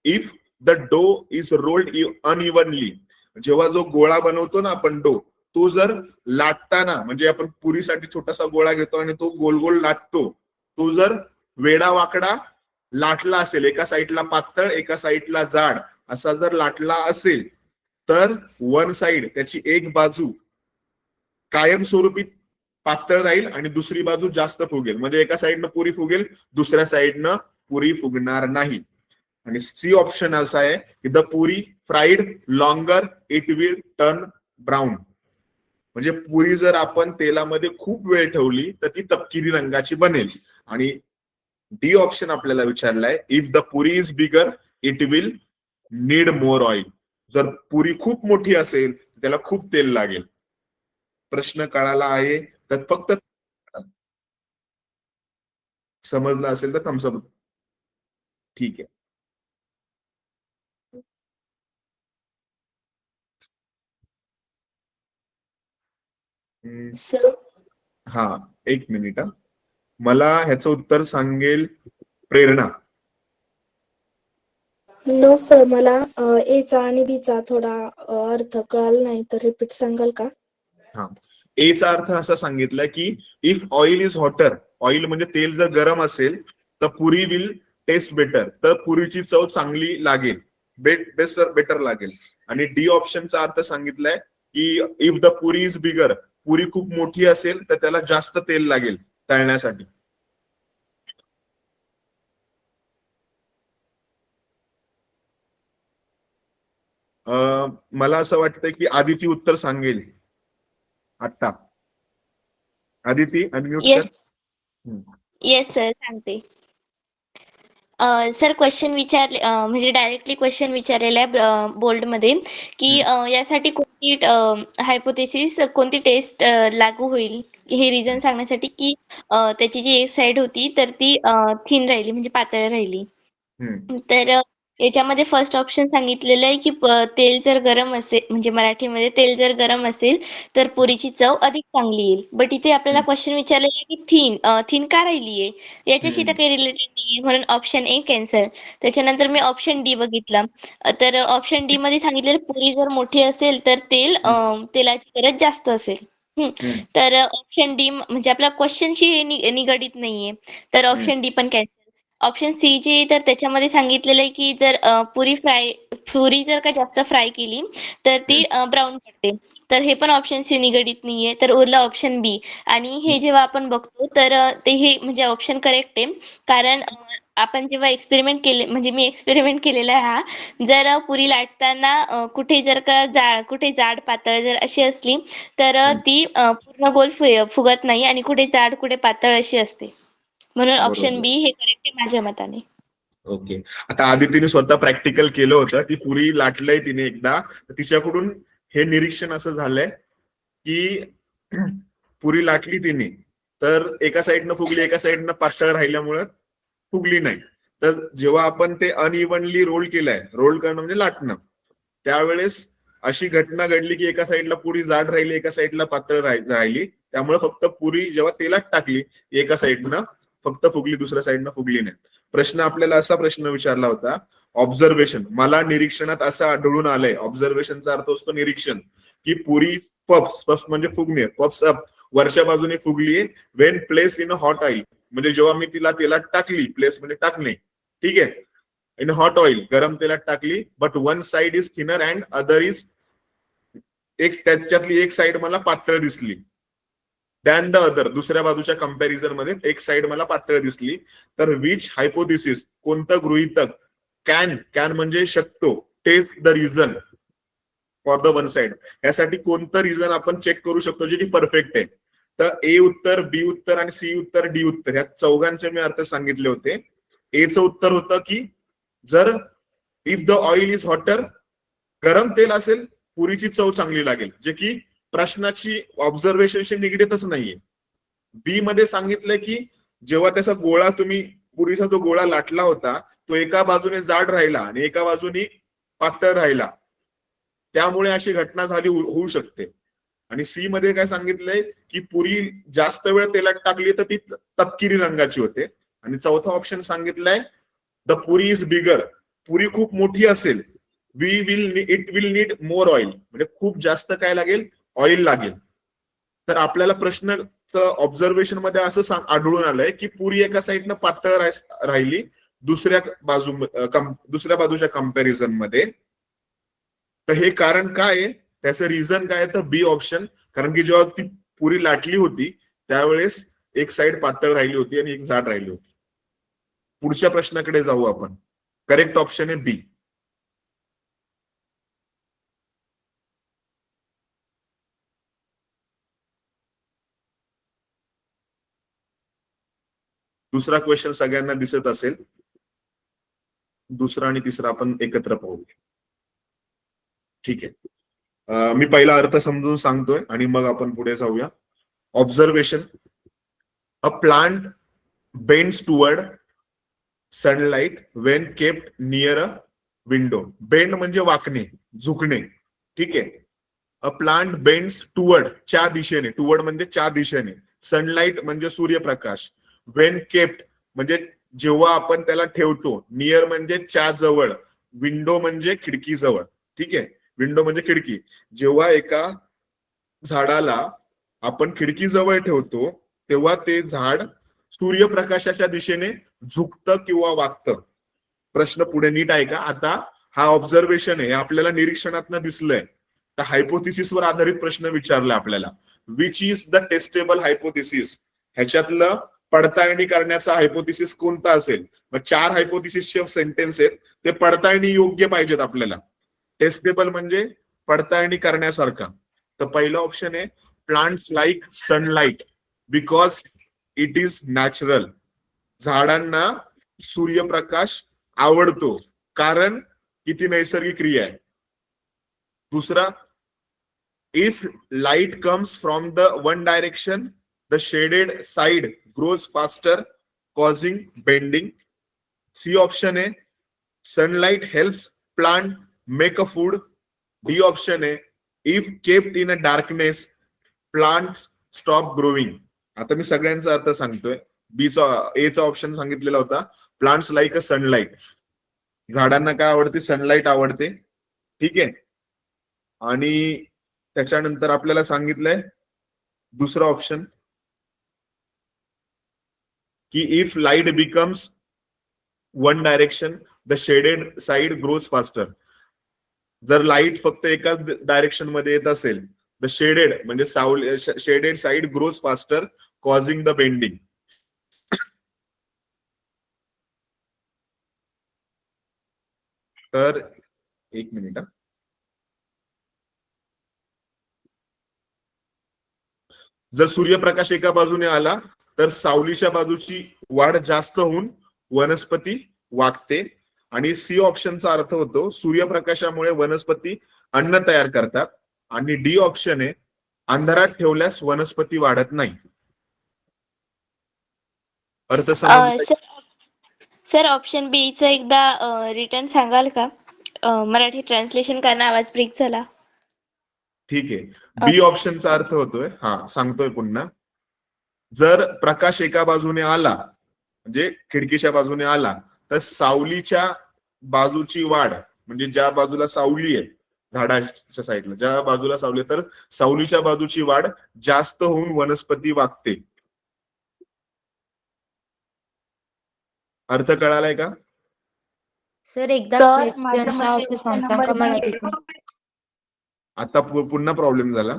if the dough is rolled unevenly, जेव्हा जो गोळा बनवतो ना आपण डो, तो जर लाटताना म्हणजे आपण पुरीसाठी छोटासा गोळा घेतो आणि तो गोल गोल लाटतो, तो जर वेडा वाकडा लाटला असेल, एका साईडला पातळ एका साईडला जाड असा जर लाटला असेल तर वन साइड त्याची एक बाजू कायमस्वरूपी पातळ राहील आणि दुसरी बाजू जास्त फुगेल. म्हणजे एका साईडनं पुरी फुगेल, दुसऱ्या साईडनं पुरी फुगणार नाही. आणि सी ऑप्शन असा आहे की the puri fried longer it will turn brown. म्हणजे पुरी जर आपण तेलामध्ये खूप वेळ ठेवली तर ती तपकिरी रंगाची बनेल. आणि डी ऑप्शन आपल्याला विचारलाय if the puri is bigger it will need more oil. जर पुरी खूप मोठी असेल त्याला खूप तेल लागेल. प्रश्न कळाला आहे तर फक्त समजलं असेल तर थम्सअप. ठीक आहे. हा एक मिनिट. मला ह्याचं उत्तर सांगेल प्रेरणा. नो सर, मला एचा आणि बीचा थोडा अर्थ कळाला नाही, तर रिपीट सांगाल का? हा, एचा अर्थ असा सांगितलाय की if oil is hotter, oil म्हणजे तेल जर गरम असेल तर पुरी विल टेस्ट बेटर, तर पुरीची चव चांगली लागेल, बेटर लागेल. आणि डी ऑप्शनचा अर्थ सांगितलाय की if the puri is bigger, puri खूप मोठी असेल तर त्याला जास्त तेल लागेल तळण्यासाठी. मला असं वाटतं की आदिती उत्तर सांगेल आता. आदिती अनम्यूट कर. येस सर, सांगते. सर क्वेश्चन विचारले, म्हणजे डायरेक्टली क्वेश्चन विचारलेला आहे बोल्ड मध्ये की यासाठी कोणती हायपोथेसिस, कोणती टेस्ट लागू होईल हे रिझन सांगण्यासाठी की त्याची जी एक साइड होती तर ती थिन राहिली म्हणजे पातळ राहिली. तर याच्यामध्ये फर्स्ट ऑप्शन सांगितलेलं आहे की तेल जर गरम असेल, म्हणजे मराठीमध्ये तेल जर गरम असेल तर पुरीची चव अधिक चांगली येईल. बट इथे आपल्याला क्वेश्चन विचारलेला आहे की थिन का राहिली आहे, याच्याशी तर काही रिलेटेड नाहीये, म्हणून ऑप्शन ए कॅन्सल. त्याच्यानंतर मी ऑप्शन डी बघितला, तर ऑप्शन डी मध्ये सांगितलेलं पुरी जर मोठी असेल तर तेलाची गरज जास्त असेल. तर ऑप्शन डी म्हणजे आपल्या क्वेश्चनशी निगडीत नाहीये, तर ऑप्शन डी पण कॅन्सल. ऑप्शन सी जी तर त्याच्यामध्ये सांगितलेलं आहे की जर पुरी जर का जास्त फ्राय केली तर ती ब्राऊन पडते, तर हे पण ऑप्शन सी निगडीत नाहीये, तर उरला ऑप्शन बी. आणि हे जेव्हा आपण बघतो तर हे म्हणजे ऑप्शन करेक्ट आहे, कारण आपण जेव्हा एक्सपेरिमेंट केले, म्हणजे मी एक्सपेरिमेंट केलेला आहे हा, जर पुरी लाटताना कुठे जर का कुठे जाड पातळ जर अशी असली तर ती पूर्ण गोल फुगत नाही, आणि कुठे जाड कुठे पातळ अशी असते, म्हणून ऑप्शन बी हे करेक्ट आहे माझ्या मताने. ओके. आता आदितीने स्वतः प्रॅक्टिकल केलं होतं, ती पुरी लाटलंय तिने एकदा, तिच्याकडून हे निरीक्षण असं झालंय की पुरी लाटली तिने तर एका साईडनं फुगली, एका साईडनं पातळ राहिल्यामुळं फुगली नाही. तर जेव्हा आपण ते अनइव्हनली रोल केलंय, रोल करणं म्हणजे लाटणं, त्यावेळेस अशी घटना घडली की एका साईडला पुरी जाड राहिली, एका साईडला पातळ राहिली, त्यामुळे फक्त पुरी जेव्हा तेलात टाकली एका साईडनं फक्त फुगली, दुसऱ्या साईडनं फुगली नाही. प्रश्न आपल्याला असा प्रश्न विचारला होता, ऑब्झर्वेशन, मला निरीक्षणात असं आढळून आलंय, ऑब्झर्वेशनचा अर्थ असतो निरीक्षण, की पुरी पफ्स म्हणजे फुगणे, पफ्स अप वरच्या बाजूने फुगलीये when place in a hot oil, म्हणजे जेव्हा मी तिला तेलात टाकली, प्लेस म्हणजे टाकणे, ठीक आहे, इन हॉट ऑइल गरम तेलात टाकली, but one side is thinner and other is, त्याच्यातली एक साइड मला पातळ दिसली, दॅन द अदर, दुसऱ्या बाजूच्या कंपॅरिझन मध्ये एक साइड मला पातळ दिसली, तर विच हायपोथिसिस, कोणतं गृहीतक, कॅन म्हणजे शकतो, test the reason for the one side, यासाठी कोणतं रिझन आपण चेक करू शकतो जे की परफेक्ट आहे. तर ए उत्तर, बी उत्तर आणि सी उत्तर, डी उत्तर, या चौघांचे मी अर्थ सांगितले होते. एचं उत्तर होतं की जर if the oil is hotter, गरम तेल असेल पुरीची चव चांगली लागेल, जे की प्रश्नाची ऑब्झर्वेशनशी निगडीतच नाहीये. बी मध्ये सांगितलंय की जेव्हा त्याचा गोळा, तुम्ही पुरीचा जो गोळा लाटला होता तो एका बाजूने जाड राहिला आणि एका बाजूने पातळ राहिला, त्यामुळे अशी घटना झाली होऊ शकते. आणि सी मध्ये काय सांगितलंय की पुरी जास्त वेळ तेलात टाकली तर ती तपकिरी रंगाची होते. आणि चौथा ऑप्शन सांगितलंय the puri is bigger, puri खूप मोठी असेल, it will need more oil, म्हणजे खूप जास्त काय लागेल, ऑइल लागेल. तर आपल्याला प्रश्नाचं ऑब्झर्वेशन मध्ये असं आढळून आलंय की पुरी एका साईडनं पातळ राहिली दुसऱ्या बाजूच्या कंपॅरिझन मध्ये. तर हे कारण काय आहे, त्याचं रिझन काय आहे, तर बी ऑप्शन, कारण की जेव्हा ती पुरी लाटली होती त्यावेळेस एक साइड पातळ राहिली होती आणि एक जाड राहिली होती. पुढच्या प्रश्नाकडे जाऊ आपण. करेक्ट ऑप्शन आहे बी. दुसरा क्वेश्चन सगळ्यांना दिसत असेल, दुसरा आणि तिसरा आपण एकत्र पाहू. ठीक आहे, मी पहिला अर्थ समजून सांगतोय आणि मग आपण पुढे जाऊया. Observation, a plant bends toward sunlight when kept near a window. Bend म्हणजे वाकणे, झुकणे, ठीक आहे. अ प्लांट बेंड्स टुवर्ड, च्या दिशेने, टुवर्ड म्हणजे च्या दिशेने, सनलाइट म्हणजे सूर्यप्रकाश, वेन केप्ट म्हणजे जेव्हा आपण त्याला ठेवतो, नियर म्हणजे च्या जवळ, विंडो म्हणजे खिडकी जवळ, ठीक आहे. विंडो म्हणजे खिडकी. जेव्हा एका झाडाला आपण खिडकी जवळ ठेवतो तेव्हा ते झाड सूर्यप्रकाशाच्या दिशेने झुकतं किंवा वाकतं. प्रश्न पुढे नीट आहे का? आता हा ऑब्झर्वेशन आहे, आपल्याला निरीक्षणातनं दिसलंय. तर हायपोथिसिसवर आधारित प्रश्न विचारला आपल्याला, which is the testable hypothesis, ह्याच्यातलं पडताळणी करण्याचा हायपोथिसिस कोणता असेल. मग 4 हायपोथिसिसचे सेंटेन्स आहेत, ते पडताळणी योग्य पाहिजेत आपल्याला. टेस्टेबल म्हणजे पडताळणी करण्यासारखा. तर पहिला ऑप्शन आहे plants like sunlight because it is natural, झाडांना सूर्यप्रकाश आवडतो कारण किती नैसर्गिक क्रिया आहे. दुसरा, if light comes from the one direction the shaded side grows faster causing bending. C option आहे sunlight helps plant make a food. D option आहे if kept in a darkness plants stop growing. आता मी सगळ्यांचा अर्थ सांगतोय. एचा option सांगितलेला होता प्लांट्स लाईक अ सनलाइट. झाडांना काय आवडते? सनलाइट आवडते. ठीक आहे. आणि त्याच्यानंतर आपल्याला सांगितलंय दुसरा ऑप्शन की if light becomes one direction the shaded side grows faster. जर लाईट फक्त एका डायरेक्शन मध्ये येत असेल द शेडेड म्हणजे shaded side grows faster causing the bending. तर एक मिनिट. जर सूर्यप्रकाश एका बाजूने आला तर सावलीच्या बाजूची वाढ जास्त होऊन वनस्पती वाढते. आणि सी ऑप्शनचा अर्थ होतो सूर्यप्रकाशामुळे वनस्पती अन्न तयार करतात. आणि डी ऑप्शन आहे अंधारात ठेवल्यास वनस्पती वाढत नाही. अर्थ समजला? सर ऑप्शन बी चं एकदा रिटर्न सांगाल का? मराठी ट्रान्सलेशन कारण आवाज ब्रेक झाला. ठीक आहे. बी ऑप्शनचा अर्थ होतोय, सांगतोय पुन्हा. जर प्रकाश एका बाजूने आला म्हणजे खिडकीच्या बाजूने आला तर सावलीच्या बाजूची वाढ म्हणजे ज्या बाजूला सावली आहे झाडाच्या साईडला ज्या बाजूला सावली तर सावलीच्या बाजूची वाढ जास्त होऊन वनस्पती वाढते. अर्थ कळालाय का? सर एकदा क्वेश्चनचा अर्थ सांगता का मराठीतून? आता पुन्हा प्रॉब्लेम झाला.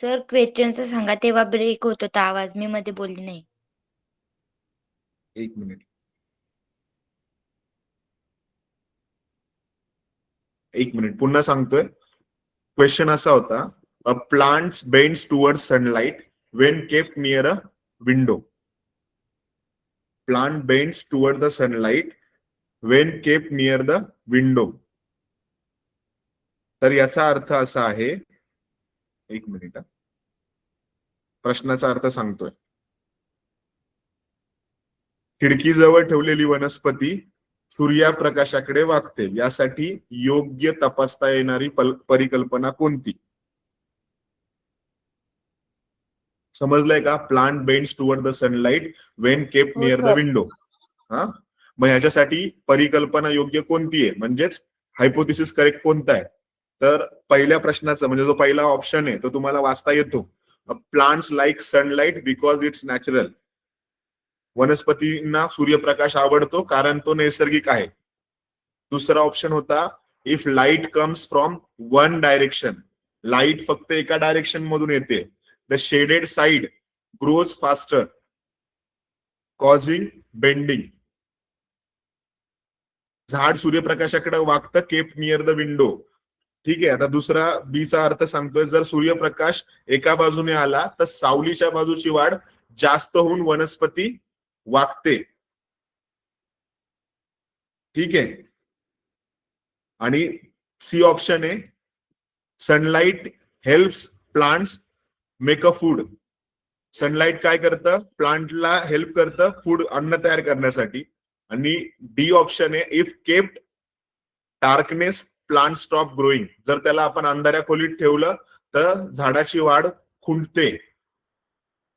सर क्वेश्चनचा सांगा. तेव्हा ब्रेक होत होता आवाज, मी मध्ये बोलली नाही. एक मिनिट. पुन्हा सांगतोय. क्वेश्चन असा होता a plants bends towards sunlight when kept near a window. Plant bends toward the sunlight when kept near the window. तर याचा अर्थ असा आहे, एक मिनिट, प्रश्नाचा अर्थ सांगतोय. खिडकीजवळ ठेवलेली वनस्पती सूर्यप्रकाशाकडे वागते. यासाठी योग्य तपासता येणारी परिकल्पना कोणती? समजलंय का? Plant bends toward the sunlight when kept near the window. मग ह्याच्यासाठी परिकल्पना योग्य कोणती आहे म्हणजेच हायपोथिसिस करेक्ट कोणता आहे? तर पहिल्या प्रश्नाचं म्हणजे जो पहिला ऑप्शन आहे तो तुम्हाला वाचता येतो. Plants like sunlight because it's natural. वनस्पतींना सूर्यप्रकाश आवडतो कारण तो नैसर्गिक आहे. दुसरा ऑप्शन होता if light comes from one direction. Light फक्त एका डायरेक्शन मधून येते. The shaded side grows faster causing bending. झाड सूर्यप्रकाशाकडे वागतं केप्ट नियर द विंडो. ठीक आहे. आता दुसरा बीचा अर्थ सांगतोय जर सूर्यप्रकाश एका बाजूने आला तर सावलीच्या बाजूची वाढ जास्त होऊन वनस्पती वागते. ठीक आहे. आणि सी ऑप्शन आहे sunlight helps plants make a food. Sunlight काय करतं? प्लांटला हेल्प करतं फूड अन्न तयार करण्यासाठी. आणि डी ऑप्शन आहे if kept darkness plant stop growing. जर त्याला आपण अंधाऱ्या खोलीत ठेवलं तर झाडाची वाढ खुंटते,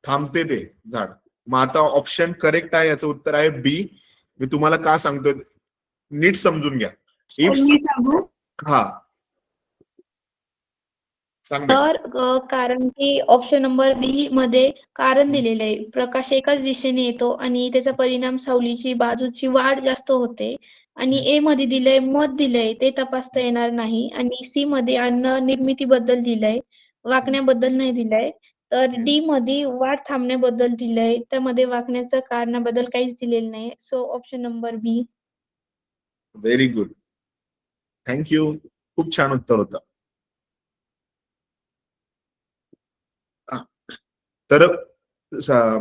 थांबते ते झाड. मग आता ऑप्शन करेक्ट आहे, याचं उत्तर आहे बी. मी तुम्हाला का सांगतोय नीट समजून घ्या. तर कारण की ऑप्शन नंबर बी मध्ये कारण दिलेलं आहे. प्रकाश एकाच दिशेने येतो आणि त्याचा परिणाम सावलीची बाजूची वाढ जास्त होते. आणि ए मध्ये दिलंय मध दिलंय ते तपासता येणार नाही. आणि सी मध्ये अन्न निर्मितीबद्दल दिलंय, वाकण्याबद्दल नाही दिलंय. तर डी मध्ये वाढ थांबण्याबद्दल दिलंय, त्यामध्ये वाकण्याच्या कारणाबद्दल काहीच दिलेलं नाही. So option number B. Very good, thank you. खूप छान उत्तर होतं. तर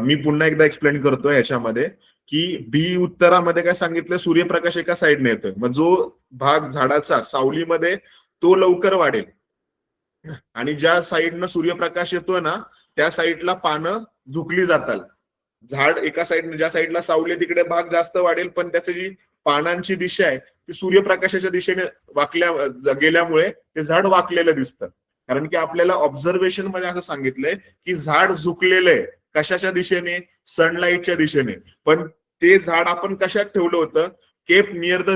मी पुन्हा एकदा एक्सप्लेन करतोय याच्यामध्ये की बी उत्तरामध्ये काय सांगितलं सूर्यप्रकाश एका साईडने येतोय. मग जो भाग झाडाचा सावलीमध्ये तो लवकर वाढेल आणि ज्या साईडनं सूर्यप्रकाश येतोय ना त्या साईडला पानं झुकली जातात. झाड एका साईडने ज्या साईडला सावली तिकडे भाग जास्त वाढेल पण त्याची जी पानांची दिशा आहे ती सूर्यप्रकाशाच्या दिशेने गेल्यामुळे ते झाड वाकलेलं दिसतं. कारण की आपल्याला ऑब्झर्वेशन मध्ये असं सांगितलंय की झाड झुकलेलं आहे कशाच्या दिशेने, सनलाईटच्या दिशेने. पण ते झाड आपण कशात ठेवलं होतं, केप नियर द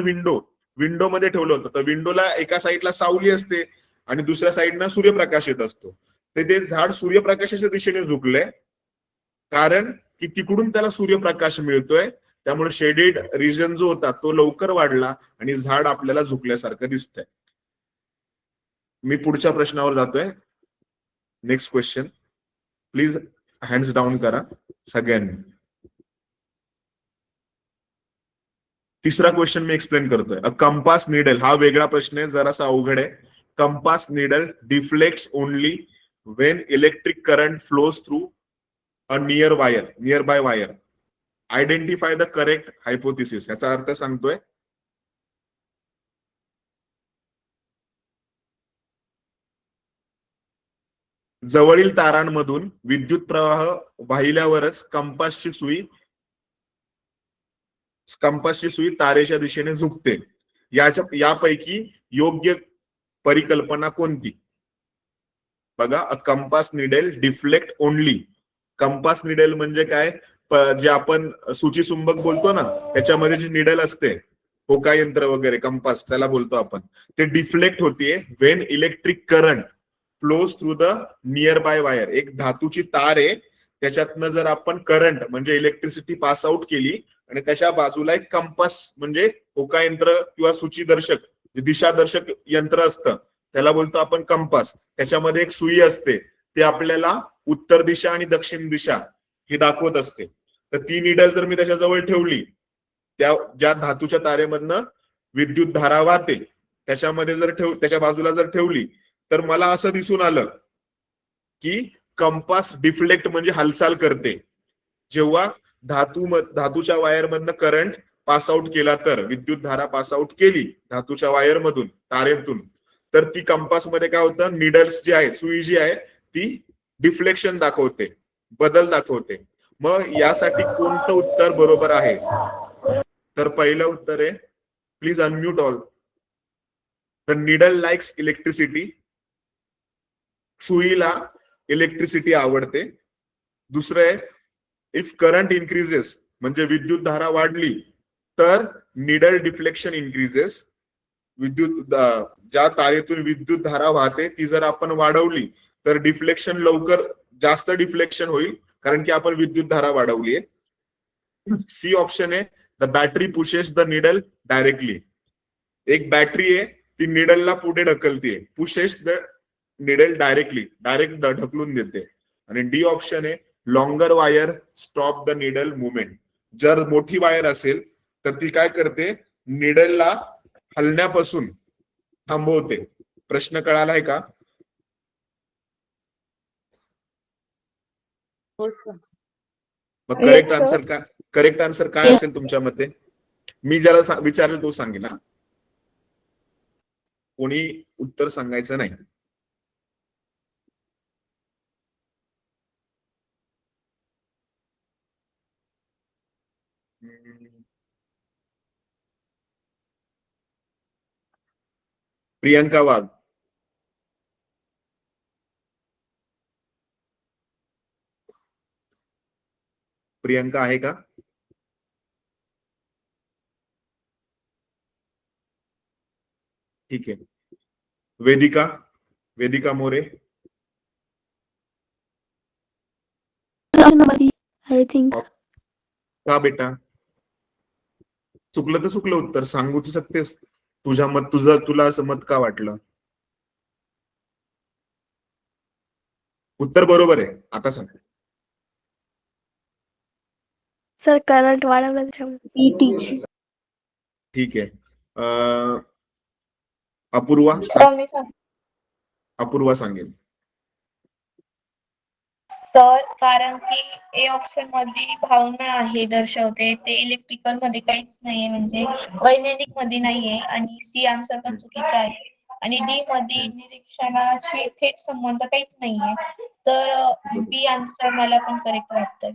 विंडो मध्ये ठेवलं होतं. तर विंडोला एका साईडला सावली असते आणि दुसऱ्या साईडनं सूर्यप्रकाश येत असतो. ते झाड सूर्यप्रकाशाच्या दिशेने झुकलंय कारण की तिकडून त्याला सूर्यप्रकाश मिळतोय. त्यामुळे शेडेड रिजन जो होता तो लवकर वाढला आणि झाड आपल्याला झुकल्यासारखं दिसतंय. मी पुढच्या प्रश्नावर जातोय. Next question please hands down करा सगळ्यांनी. तिसरा क्वेश्चन मी एक्सप्लेन करतोय. अ कंपास निडल, हा वेगळा प्रश्न आहे, जरासा अवघड आहे. Compass needle deflects only when electric current flows through a near by wire. Identify the correct hypothesis. याचा अर्थ सांगतोय जवळील तारांमधून विद्युत प्रवाह वाहिल्यावरच कंपासची सुई तारेच्या दिशेने झुकते. यापैकी योग्य परिकल्पना कोणती? बघा, a compass needle deflect only. Compass needle म्हणजे काय, जे आपण सूचीचुंबक बोलतो ना, त्याच्यामध्ये जी निडल असते, होका यंत्र वगैरे, कंपास त्याला बोलतो आपण, ते डिफ्लेक्ट होतीये when electric current flows through the nearby wire. एक धातूची तार आहे, त्याच्यातनं जर आपण करंट म्हणजे इलेक्ट्रिसिटी पास आउट केली आणि त्याच्या बाजूला एक कंपास म्हणजे होका यंत्र किंवा सूचीदर्शक, दिशादर्शक यंत्र असतं, त्याला बोलतो आपण कंपास. त्याच्यामध्ये एक सुई असते, ते आपल्याला उत्तर दिशा आणि दक्षिण दिशा हे दाखवत असते. तर ती निडल जर मी त्याच्याजवळ ठेवली, ज्या धातूच्या तारेमधनं विद्युत धारा वाहते त्याच्यामध्ये त्याच्या बाजूला जर ठेवली, तर मला असं दिसून आलं की कंपास डिफ्लेक्ट म्हणजे हालचाल करते. जेव्हा धातूच्या वायर मधनं करंट पास आउट केला, तर विद्युत धारा पास आउट केली धातूच्या वायर मधून, तारेतून, तर ती कंपास मध्ये काय होतं, निडल्स जी आहे, सुई जी आहे, ती डिफ्लेक्शन दाखवते, बदल दाखवते. मग यासाठी कोणतं उत्तर बरोबर आहे? तर पहिलं उत्तर आहे, please unmute all. The needle likes electricity. सुईला इलेक्ट्रिसिटी आवडते. दुसरं आहे, इफ करंट इन्क्रीजेस म्हणजे विद्युत धारा वाढली तर निडल डिफ्लेक्शन इन्क्रीजेस. ज्या तारेतून विद्युत धारा वाहते ती जर आपण वाढवली तर डिफ्लेक्शन जास्त डिफ्लेक्शन होईल, कारण की आपण विद्युत धारा वाढवली आहे. सी ऑप्शन आहे, the battery pushes the needle directly. एक बॅटरी आहे, ती निडलला पुढे ढकलते, पुशेस द निडल डायरेक्ट ढकलून देते. आणि डी ऑप्शन आहे, longer wire stop the needle movement. जर मोठी वायर असेल तर ती काय करते, निडलला हलण्यापासून थांबवते. प्रश्न कळालाय का? मग करेक्ट आन्सर काय असेल तुमच्या मते? मी ज्याला विचारेल तो सांगेल ना, कोणी उत्तर सांगायचं नाही. प्रियंका वाघ. प्रियंका आहे का? ठीक आहे. वेदिका मोरे. I think. का बेटा? चुकलं तर चुकलं उत्तर सांगू शकतेस. तुला असं मत का वाटलं? उत्तर बरोबर आहे. आता सांग. सर करंट वाढवला त्याच्यामुळे. ठीक आहे. अपूर्वा सांगेल. सर, कारण की ए ऑप्शन मध्ये भावना आहे, दर्शवते, ते इलेक्ट्रिकल मध्ये काहीच नाहीये, म्हणजे वैज्ञानिक मध्ये नाहीये. आणि सी आन्सर पण चुकीचा आहे. आणि डी मध्ये निरीक्षणाशी थेट संबंध काहीच नाहीये. तर बी आन्सर मला पण करेक्ट वाटतंय.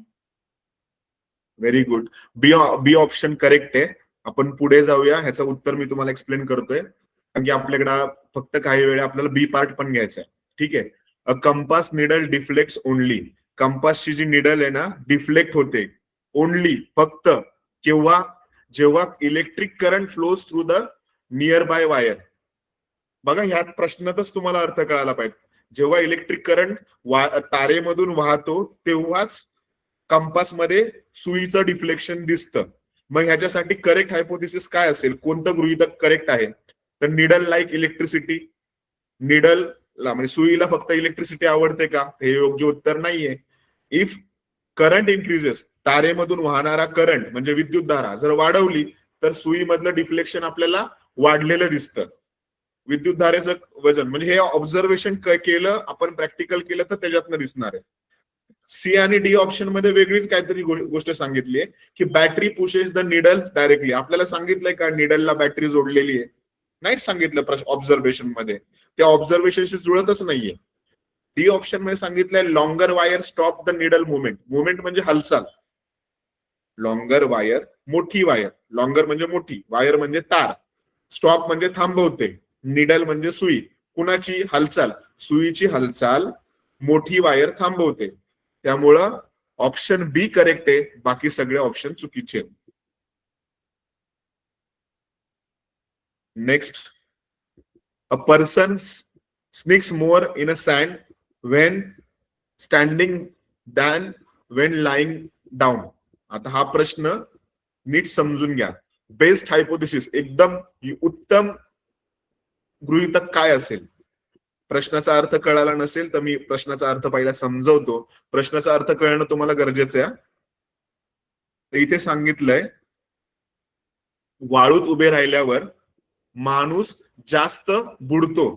Very good. B option correct आहे. आपण पुढे जाऊया, ह्याचं उत्तर मी तुम्हाला एक्सप्लेन करतोय, कारण की आपल्याकडे फक्त काही वेळा आपल्याला बी पार्ट पण घ्यायचा आहे. ठीक आहे. A compass needle deflects only. कंपासची जी निडल आहे ना, डिफ्लेक्ट होते ओनली, फक्त केव्हा, जेव्हा electric current flows through the nearby wire. बघा, ह्यात प्रश्नातच तुम्हाला अर्थ कळायला पाहिजे. जेव्हा इलेक्ट्रिक करंट तारेमधून वाहतो तेव्हाच कंपासमध्ये सुईचं डिफ्लेक्शन दिसतं. मग ह्याच्यासाठी करेक्ट हायपोथेसिस काय असेल, कोणतं गृहीतक करेक्ट आहे? तर निडल लाईक इलेक्ट्रिसिटी. निडलला म्हणजे सुईला फक्त इलेक्ट्रिसिटी आवडते का? हे योग्य उत्तर नाहीये. इफ करंट इन्क्रीजेस, तारेमधून वाहणारा करंट म्हणजे विद्युतधारा जर वाढवली तर सुईमधलं डिफ्लेक्शन आपल्याला वाढलेलं दिसतं. विद्युतधारेचं वजन म्हणजे हे ऑब्झर्वेशन केलं आपण, प्रॅक्टिकल केलं तर त्याच्यातनं दिसणार आहे. सी आणि डी ऑप्शन मध्ये वेगळीच काहीतरी गोष्ट सांगितली आहे की battery pushes the needle directly. आपल्याला सांगितलंय का निडलला बॅटरी जोडलेली आहे? नाहीच सांगितलं ऑब्झर्वेशन मध्ये. त्या ऑब्झर्वेशनशी जुळतच नाहीये. डी ऑप्शन मध्ये सांगितलंय longer wire stop the needle movement. Movement म्हणजे हालचाल. लॉंगर वायर, मोठी वायर. लॉंगर म्हणजे मोठी, वायर म्हणजे तार. स्टॉप म्हणजे थांबवते. निडल म्हणजे सुई. कुणाची हालचाल? सुईची हालचाल मोठी वायर थांबवते. त्यामुळं ऑप्शन बी करेक्ट आहे, बाकी सगळे ऑप्शन चुकीचे. Next, a person sinks more in a sand when standing than when lying down. आता हा प्रश्न नीट समजून घ्या. बेस्ट हायपोथेसिस, एकदम उत्तम गृहीतक काय असेल? प्रश्नाचा अर्थ कळाला नसेल तर मी प्रश्नाचा अर्थ पहिला समजवतो. प्रश्नाचा अर्थ कळणं तुम्हाला गरजेचं आहे. तर इथे सांगितलंय वाळूत उभे राहिल्यावर माणूस जास्त बुडतो,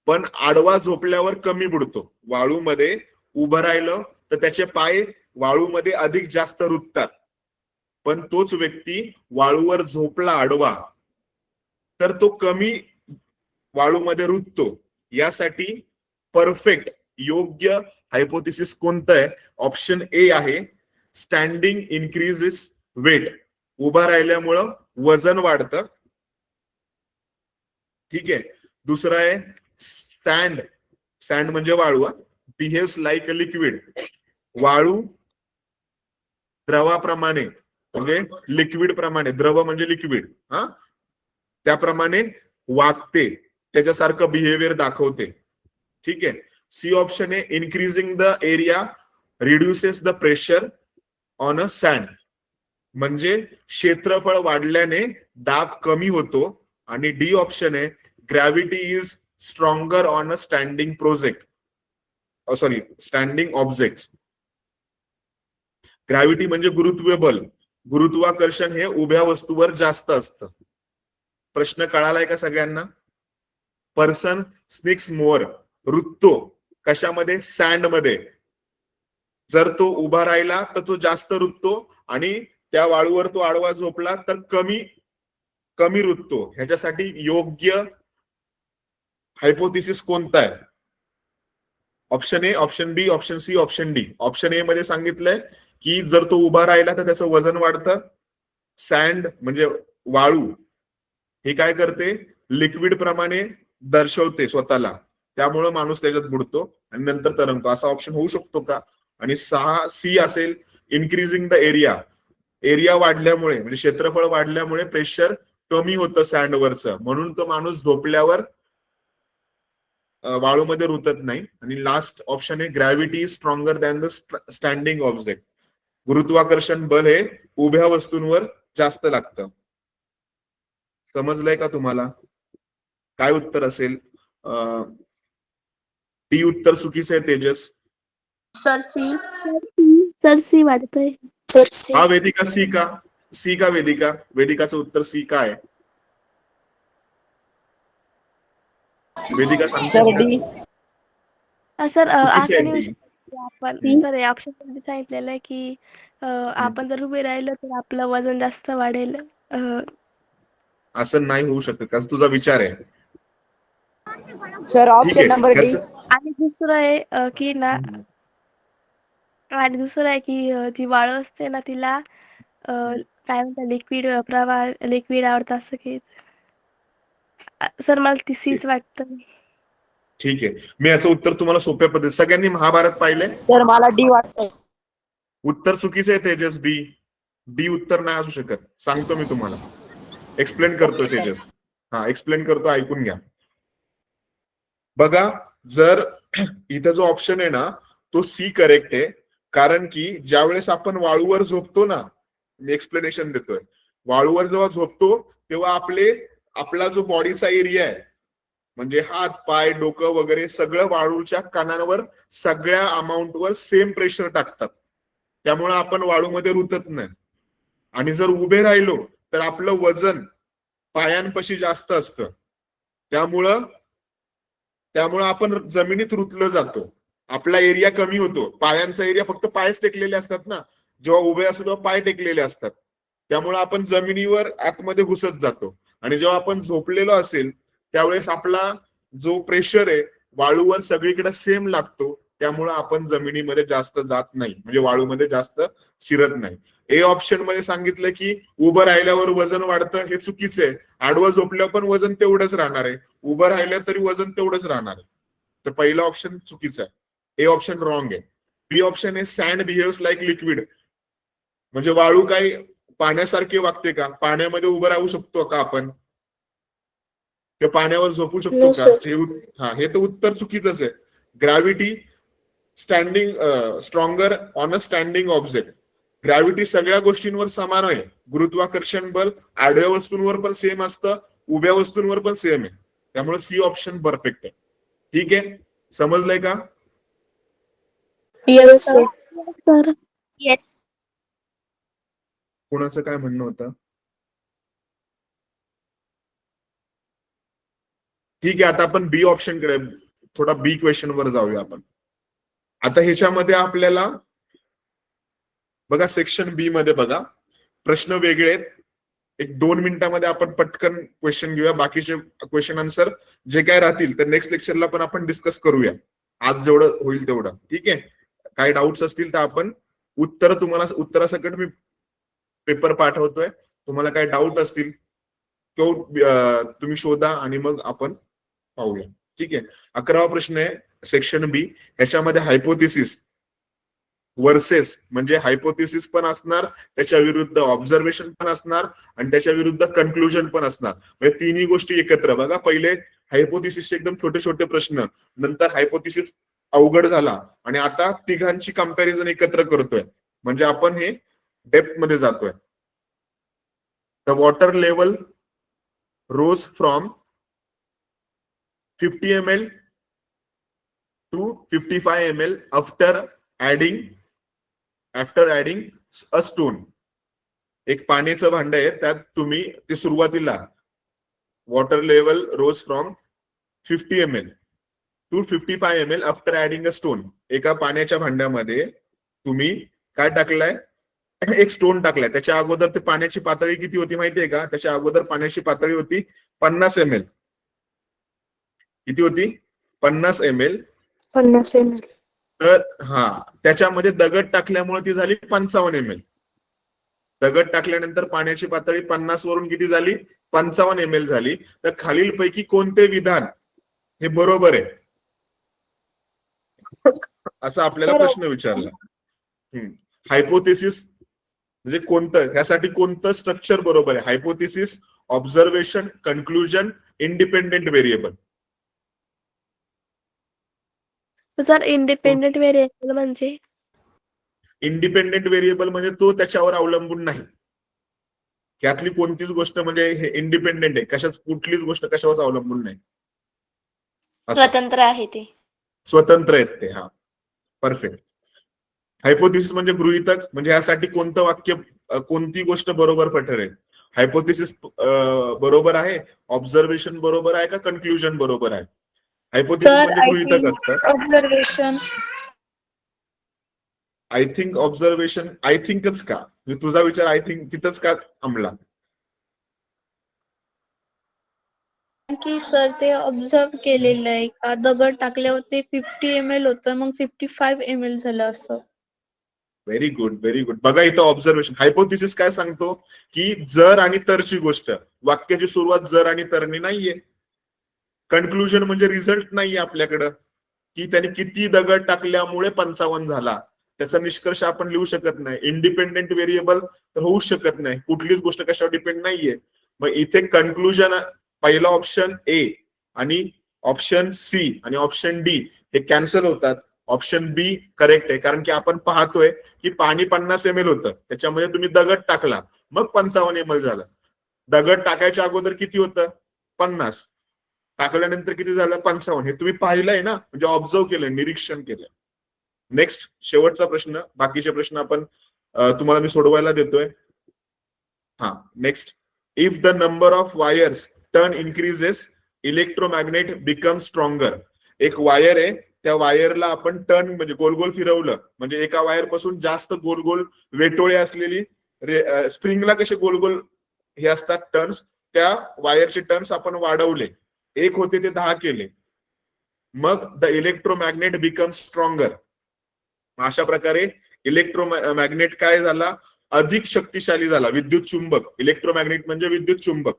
पण आडवा झोपल्यावर कमी बुडतो. वाळूमध्ये उभं राहिलं तर त्याचे पाय वाळूमध्ये अधिक जास्त रुततात, पण तोच व्यक्ती वाळूवर झोपला आडवा तर तो कमी वाळूमध्ये रुततो. यासाठी परफेक्ट योग्य हायपोथेसिस कोणतं आहे? ऑप्शन ए आहे, स्टँडिंग इन्क्रीजेस वेट. उभा राहिल्यामुळं वजन वाढतं. ठीक आहे. दुसरं आहे सँड. सँड म्हणजे वाळू. Behaves like a liquid. वाळू द्रवाप्रमाणे म्हणजे लिक्विड प्रमाणे, द्रव म्हणजे लिक्विड, त्याप्रमाणे वागते, त्याच्यासारखं बिहेवियर दाखवते. ठीक आहे. सी ऑप्शन आहे, increasing the area reduces the pressure on a sand. म्हणजे क्षेत्रफळ वाढल्याने दाब कमी होतो. आणि डी ऑप्शन आहे, gravity is stronger on a standing standing object. Gravity म्हणजे गुरुत्व बल. गुरुत्वाकर्षण हे उभ्या वस्तूवर जास्त असतं. प्रश्न कळालाय का सगळ्यांना? पर्सन स्निक्स मोर, रुततो कशामध्ये? सँड मध्ये. जर तो उभा राहिला तर तो जास्त रुततो आणि त्या वाळूवर तो आडवा झोपला तर कमी रुततो. ह्याच्यासाठी योग्य हायपोथेसिस कोणता आहे? Option A, option B, option C, option D. Option A मध्ये सांगितलंय की जर तो उभा राहिला तर त्याचं वजन वाढतं. सँड म्हणजे वाळू हे काय करते? लिक्विड प्रमाणे दर्शवते स्वतःला, त्यामुळं माणूस त्याच्यात बुडतो आणि नंतर तरंगतो. असा ऑप्शन होऊ शकतो का? आणि 6 सी असेल, इन्क्रीजिंग द एरिया. एरिया वाढल्यामुळे म्हणजे क्षेत्रफळ वाढल्यामुळे प्रेशर कमी होतं सँडवरचं, म्हणून तो माणूस झोपल्यावर वाळूमध्ये रुतत नाही. आणि लास्ट ऑप्शन आहे, gravity is stronger than the standing object. गुरुत्वाकर्षण बल हे उभ्या वस्तूंवर जास्त लागतं. समजलंय का तुम्हाला? काय उत्तर असेल? डी उत्तर चुकीचं आहे Tejas. Sir C. Sir C वाटतंय. हा वेदिका सी का? सी का वेदिका? वेदिकाचं उत्तर सी का आहे? वेदिका सांगते. सर चुकीचं असं नाही आहे होऊ ती. शकत. आपण सर हे ऑप्शन मध्ये सांगितलेलं आहे की आपण जर उभे राहिलो तर आपलं वजन जास्त वाढेल. असं नाही होऊ शकत, कारण तुझा विचार आहे. Sir option number D. आणि दुसरं आहे की ना, आणि दुसरं आहे की जी वाळू असते ना तिला काय म्हणतात लिक्विड प्रवाह लिक्विड आवडतं असं काही सर मला ती सीच वाटतं. ठीक आहे, मी याचं उत्तर तुम्हाला सोप्या पद्धतीत, सगळ्यांनी महाभारत पाहिलंय? तर मला डी वाटतंय. उत्तर चुकीचं आहे तेजस. डी उत्तर नाही असू शकत, सांगतो मी तुम्हाला. एक्सप्लेन करतो तेजस. हा, एक्सप्लेन करतो, ऐकून घ्या. बघा, जर इथं जो ऑप्शन आहे ना तो सी करेक्ट आहे, कारण की ज्या वेळेस आपण वाळूवर झोपतो ना, मी एक्सप्लेनेशन देतोय, वाळूवर जेव्हा झोपतो तेव्हा आपला जो बॉडीचा एरिया आहे म्हणजे हात पाय डोकं वगैरे सगळं वाळूच्या कणांवर सगळ्या अमाऊंटवर सेम प्रेशर टाकतात, त्यामुळे आपण वाळूमध्ये रुतत नाही. आणि जर उभे राहिलो तर आपलं वजन पायांपाशी जास्त असतं, त्यामुळं आपण जमिनीत रुतलं जातो, आपला एरिया कमी होतो. पायांचा एरिया, फक्त पायच टेकलेले असतात ना, जेव्हा उभे असतो तेव्हा पाय टेकलेले असतात, त्यामुळे आपण जमिनीवर आतमध्ये घुसत जातो. आणि जेव्हा आपण झोपलेलो असेल त्यावेळेस आपला जो प्रेशर आहे वाळूवर सगळीकडे सेम लागतो, त्यामुळे आपण जमिनीमध्ये जास्त जात नाही, म्हणजे वाळूमध्ये जास्त शिरत नाही. ए ऑप्शन मध्ये सांगितलं की उभं राहिल्यावर वजन वाढतं, हे चुकीचं आहे. आडवं झोपल्यावर पण वजन तेवढंच राहणार आहे, उभं राहिलं तरी वजन तेवढंच राहणार आहे. तर पहिला ऑप्शन चुकीचा आहे, ए ऑप्शन रॉंग आहे. बी ऑप्शन आहे सँड बिहेव्स लाईक लिक्विड, म्हणजे वाळू काही पाण्यासारखे वागते का? पाण्यामध्ये उभं राहू शकतो का आपण? ते पाण्यावर झोपू शकतो का? हे तर उत्तर चुकीचंच आहे. Gravity standing stronger on a standing object, gravity सगळ्या गोष्टींवर समान आहे. गुरुत्वाकर्षण बल आडव्या वस्तूंवर पण सेम असतं, उभ्या वस्तूंवर पण सेम आहे, त्यामुळे सी ऑप्शन परफेक्ट आहे. ठीक आहे, समजलंय का? Yes sir. कोणाचं काय म्हणणं होतं? ठीक आहे, आता आपण बी ऑप्शन कडे थोडा बी क्वेश्चन वर जाऊया आपण. आता ह्याच्यामध्ये आपल्याला बघा, सेक्शन बी मध्ये बघा प्रश्न वेगळे आहेत. एक 2 मिनिटांमध्ये आपण पटकन क्वेश्चन घेऊया, बाकीचे क्वेश्चन आन्सर जे काय राहतील तर नेक्स्ट लेक्चरला पण आपण डिस्कस करूया, आज जेवढं होईल तेवढं. ठीक आहे, काही डाऊट्स असतील तर आपण उत्तरासकट मी पेपर पाठवतोय, तुम्हाला काही डाऊट असतील तो तुम्ही शोधा आणि मग आपण पाहूया. ठीक आहे, 11वा प्रश्न आहे सेक्शन बी, ह्याच्यामध्ये हायपोथेसिस वर्सेस, म्हणजे हायपोथेसिस पण असणार, त्याच्या विरुद्ध ऑब्झर्वेशन पण असणार आणि त्याच्या विरुद्ध कन्क्लुजन पण असणार, म्हणजे तिन्ही गोष्टी एकत्र. बघा, पहिले हायपोथेसिसचे एकदम छोटे छोटे प्रश्न, नंतर हायपोथेसिस अवघड झाला आणि आता तिघांची कंपॅरिझन एकत्र करतोय, म्हणजे आपण हे डेप्थ मध्ये जातोय. The water level rose from 50 ml to 55 ml after adding a stone. एक पाण्याचं भांड आहे, त्यात तुम्ही ते सुरुवातीला water level rose from 50 ml to 55 ml after adding a stone. एका पाण्याच्या भांड्यामध्ये तुम्ही काय टाकलाय? एक स्टोन टाकलाय. त्याच्या अगोदर ते पाण्याची पातळी किती होती माहितीये का? त्याच्या अगोदर पाण्याची पातळी होती 50 ml. किती होती? 50 ml. 50 ml. तर त्याच्यामध्ये दगड टाकल्यामुळे ती झाली 55 ml. दगड टाकल्यानंतर पाण्याची पातळी 50 वरून किती झाली? 55 ml झाली. तर खालीलपैकी कोणते विधान हे बरोबर आहे असा आपल्याला प्रश्न विचारला. हायपोथेसिस म्हणजे कोणतं, ह्यासाठी कोणतं स्ट्रक्चर बरोबर आहे? Hypothesis, observation, conclusion, independent variable. Sir independent variable म्हणजे? इंडिपेंडेंट व्हेरिएबल म्हणजे तो त्याच्यावर अवलंबून नाही. यातली कोणतीच गोष्ट म्हणजे हे इंडिपेंडेंट आहे, कशाच कुठलीच गोष्ट कशावर अवलंबून नाही. स्वतंत्र आहे ते. स्वतंत्र आहेत ते. परफेक्ट. हायपोथेसिस म्हणजे गृहीतक, म्हणजे यासाठी कोणतं वाक्य, कोणती गोष्ट बरोबर ठरेल? हायपोथेसिस बरोबर आहे, ऑब्झर्वेशन बरोबर आहे का कन्क्लुजन बरोबर आहे? हायपोथेसिस म्हणजे गृहीतक असतं. Observation. I think observation, I थिंकच का? तुझा विचार आय थिंक तिथंच का थांबला? की सर ते ऑब्झर्व केलेलं आहे का दगड टाकल्यावर ते 50 ml होतं, मग 55 ml झालं असं. Very good, very good. बघा इथं ऑब्झर्वेशन. हायपोथिसिस काय सांगतो की जर आणि तरची गोष्ट, वाक्याची सुरुवात जर आणि तरने नाहीये. कन्क्लुजन म्हणजे रिझल्ट नाहीये आपल्याकडं, की त्याने किती दगड टाकल्यामुळे 55 झाला, त्याचा निष्कर्ष आपण लिहू शकत नाही. इंडिपेंडेंट व्हेरिएबल तर होऊच शकत नाही, कुठलीच गोष्ट कशावर डिपेंड नाहीये. मग इथे कन्क्लुजन पहिला ऑप्शन ए आणि ऑप्शन सी आणि ऑप्शन डी हे कॅन्सल होतात. ऑप्शन बी करेक्ट आहे, कारण की आपण पाहतोय की पाणी 50 ml होतं, त्याच्यामध्ये तुम्ही दगड टाकला, मग 55 ml झालं. दगड टाकायच्या अगोदर किती होतं? 50. टाकल्यानंतर किती झालं? 55. हे तुम्ही पाहिलंय ना, म्हणजे ऑब्झर्व केलं, निरीक्षण केलं. नेक्स्ट शेवटचा प्रश्न. बाकीचे प्रश्न आपण तुम्हाला मी सोडवायला देतोय. हा, next. If the number of wires turn increases, electromagnet become stronger. एक वायर आहे, त्या वायरला आपण टर्न म्हणजे गोल गोल फिरवलं, म्हणजे एका वायर पासून जास्त गोल गोल वेटोळे असलेली स्प्रिंगला कसे गोल गोल हे असतात टर्न्स, त्या वायरचे टर्न्स आपण वाढवले. 1 होते ते 10 केले, मग द इलेक्ट्रोमॅग्नेट बिकम स्ट्रॉंगर. अशा प्रकारे इलेक्ट्रोमॅग्नेट काय झाला? अधिक शक्तिशाली झाला. विद्युत चुंबक, इलेक्ट्रोमॅग्नेट म्हणजे विद्युत चुंबक,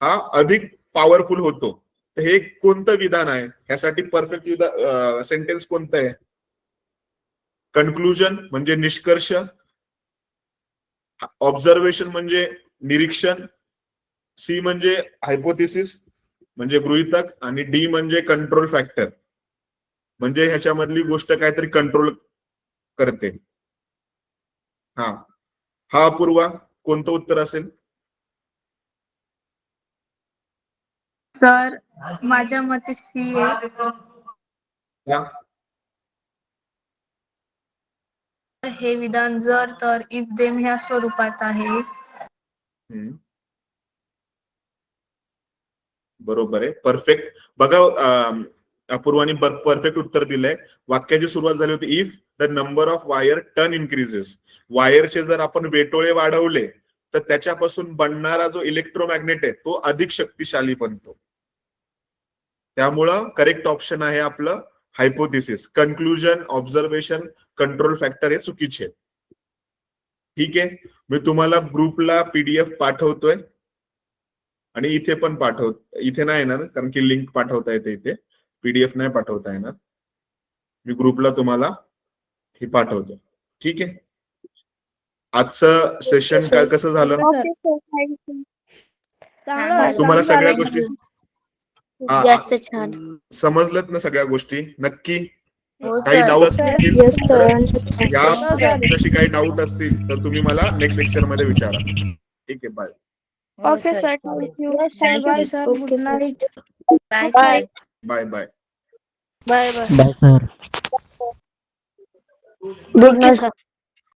हा अधिक पॉवरफुल होतो. तर हे कोणतं विधान आहे? ह्यासाठी परफेक्ट सेंटेन्स कोणतं आहे? कन्क्लुजन म्हणजे निष्कर्ष, ऑब्झर्वेशन म्हणजे निरीक्षण, सी म्हणजे हायपोथिसिस म्हणजे गृहीतक, आणि डी म्हणजे कंट्रोल फॅक्टर, म्हणजे ह्याच्यामधली गोष्ट काहीतरी कंट्रोल करते. हा हा अपूर्वा, कोणतं उत्तर असेल? सर माझ्या मते सी आहे. हे विधान जर तर इफ देम ह्या स्वरूपात आहे. बरोबर आहे, परफेक्ट. बघा अपूर्वानी परफेक्ट उत्तर दिलंय. वाक्याची सुरुवात झाली होती if the number of wire turn increases. वायरचे जर आपण वेटोळे वाढवले तर त्याच्यापासून बनणारा जो इलेक्ट्रोमॅग्नेट आहे तो अधिक शक्तिशाली बनतो. त्यामुळं करेक्ट ऑप्शन आहे आपलं hypothesis. Conclusion, observation, control factor हे चुकीचे. ठीक आहे, मी तुम्हाला ग्रुपला पीडीएफ पाठवतोय आणि इथे पण इथे नाही येणार कारण की लिंक पाठवता येते, इथे पीडीएफ नाही पाठवता येणार. मी ग्रुपला तुम्हाला हे पाठवतो. ठीक आहे, आजचं सेशन कसं झालं? तुम्हाला सगळ्या गोष्टी जास्त छान समजलत ना? सगळ्या गोष्टी नक्की? काही डाऊट असतील, याच्याशी काही डाऊट असतील तर तुम्ही मला नेक्स्ट लेक्चर मध्ये विचारा. ठीक आहे, bye. Okay sir, thank you. Bye sir, good night. Bye bye bye bye bye bye bye sir. Good night.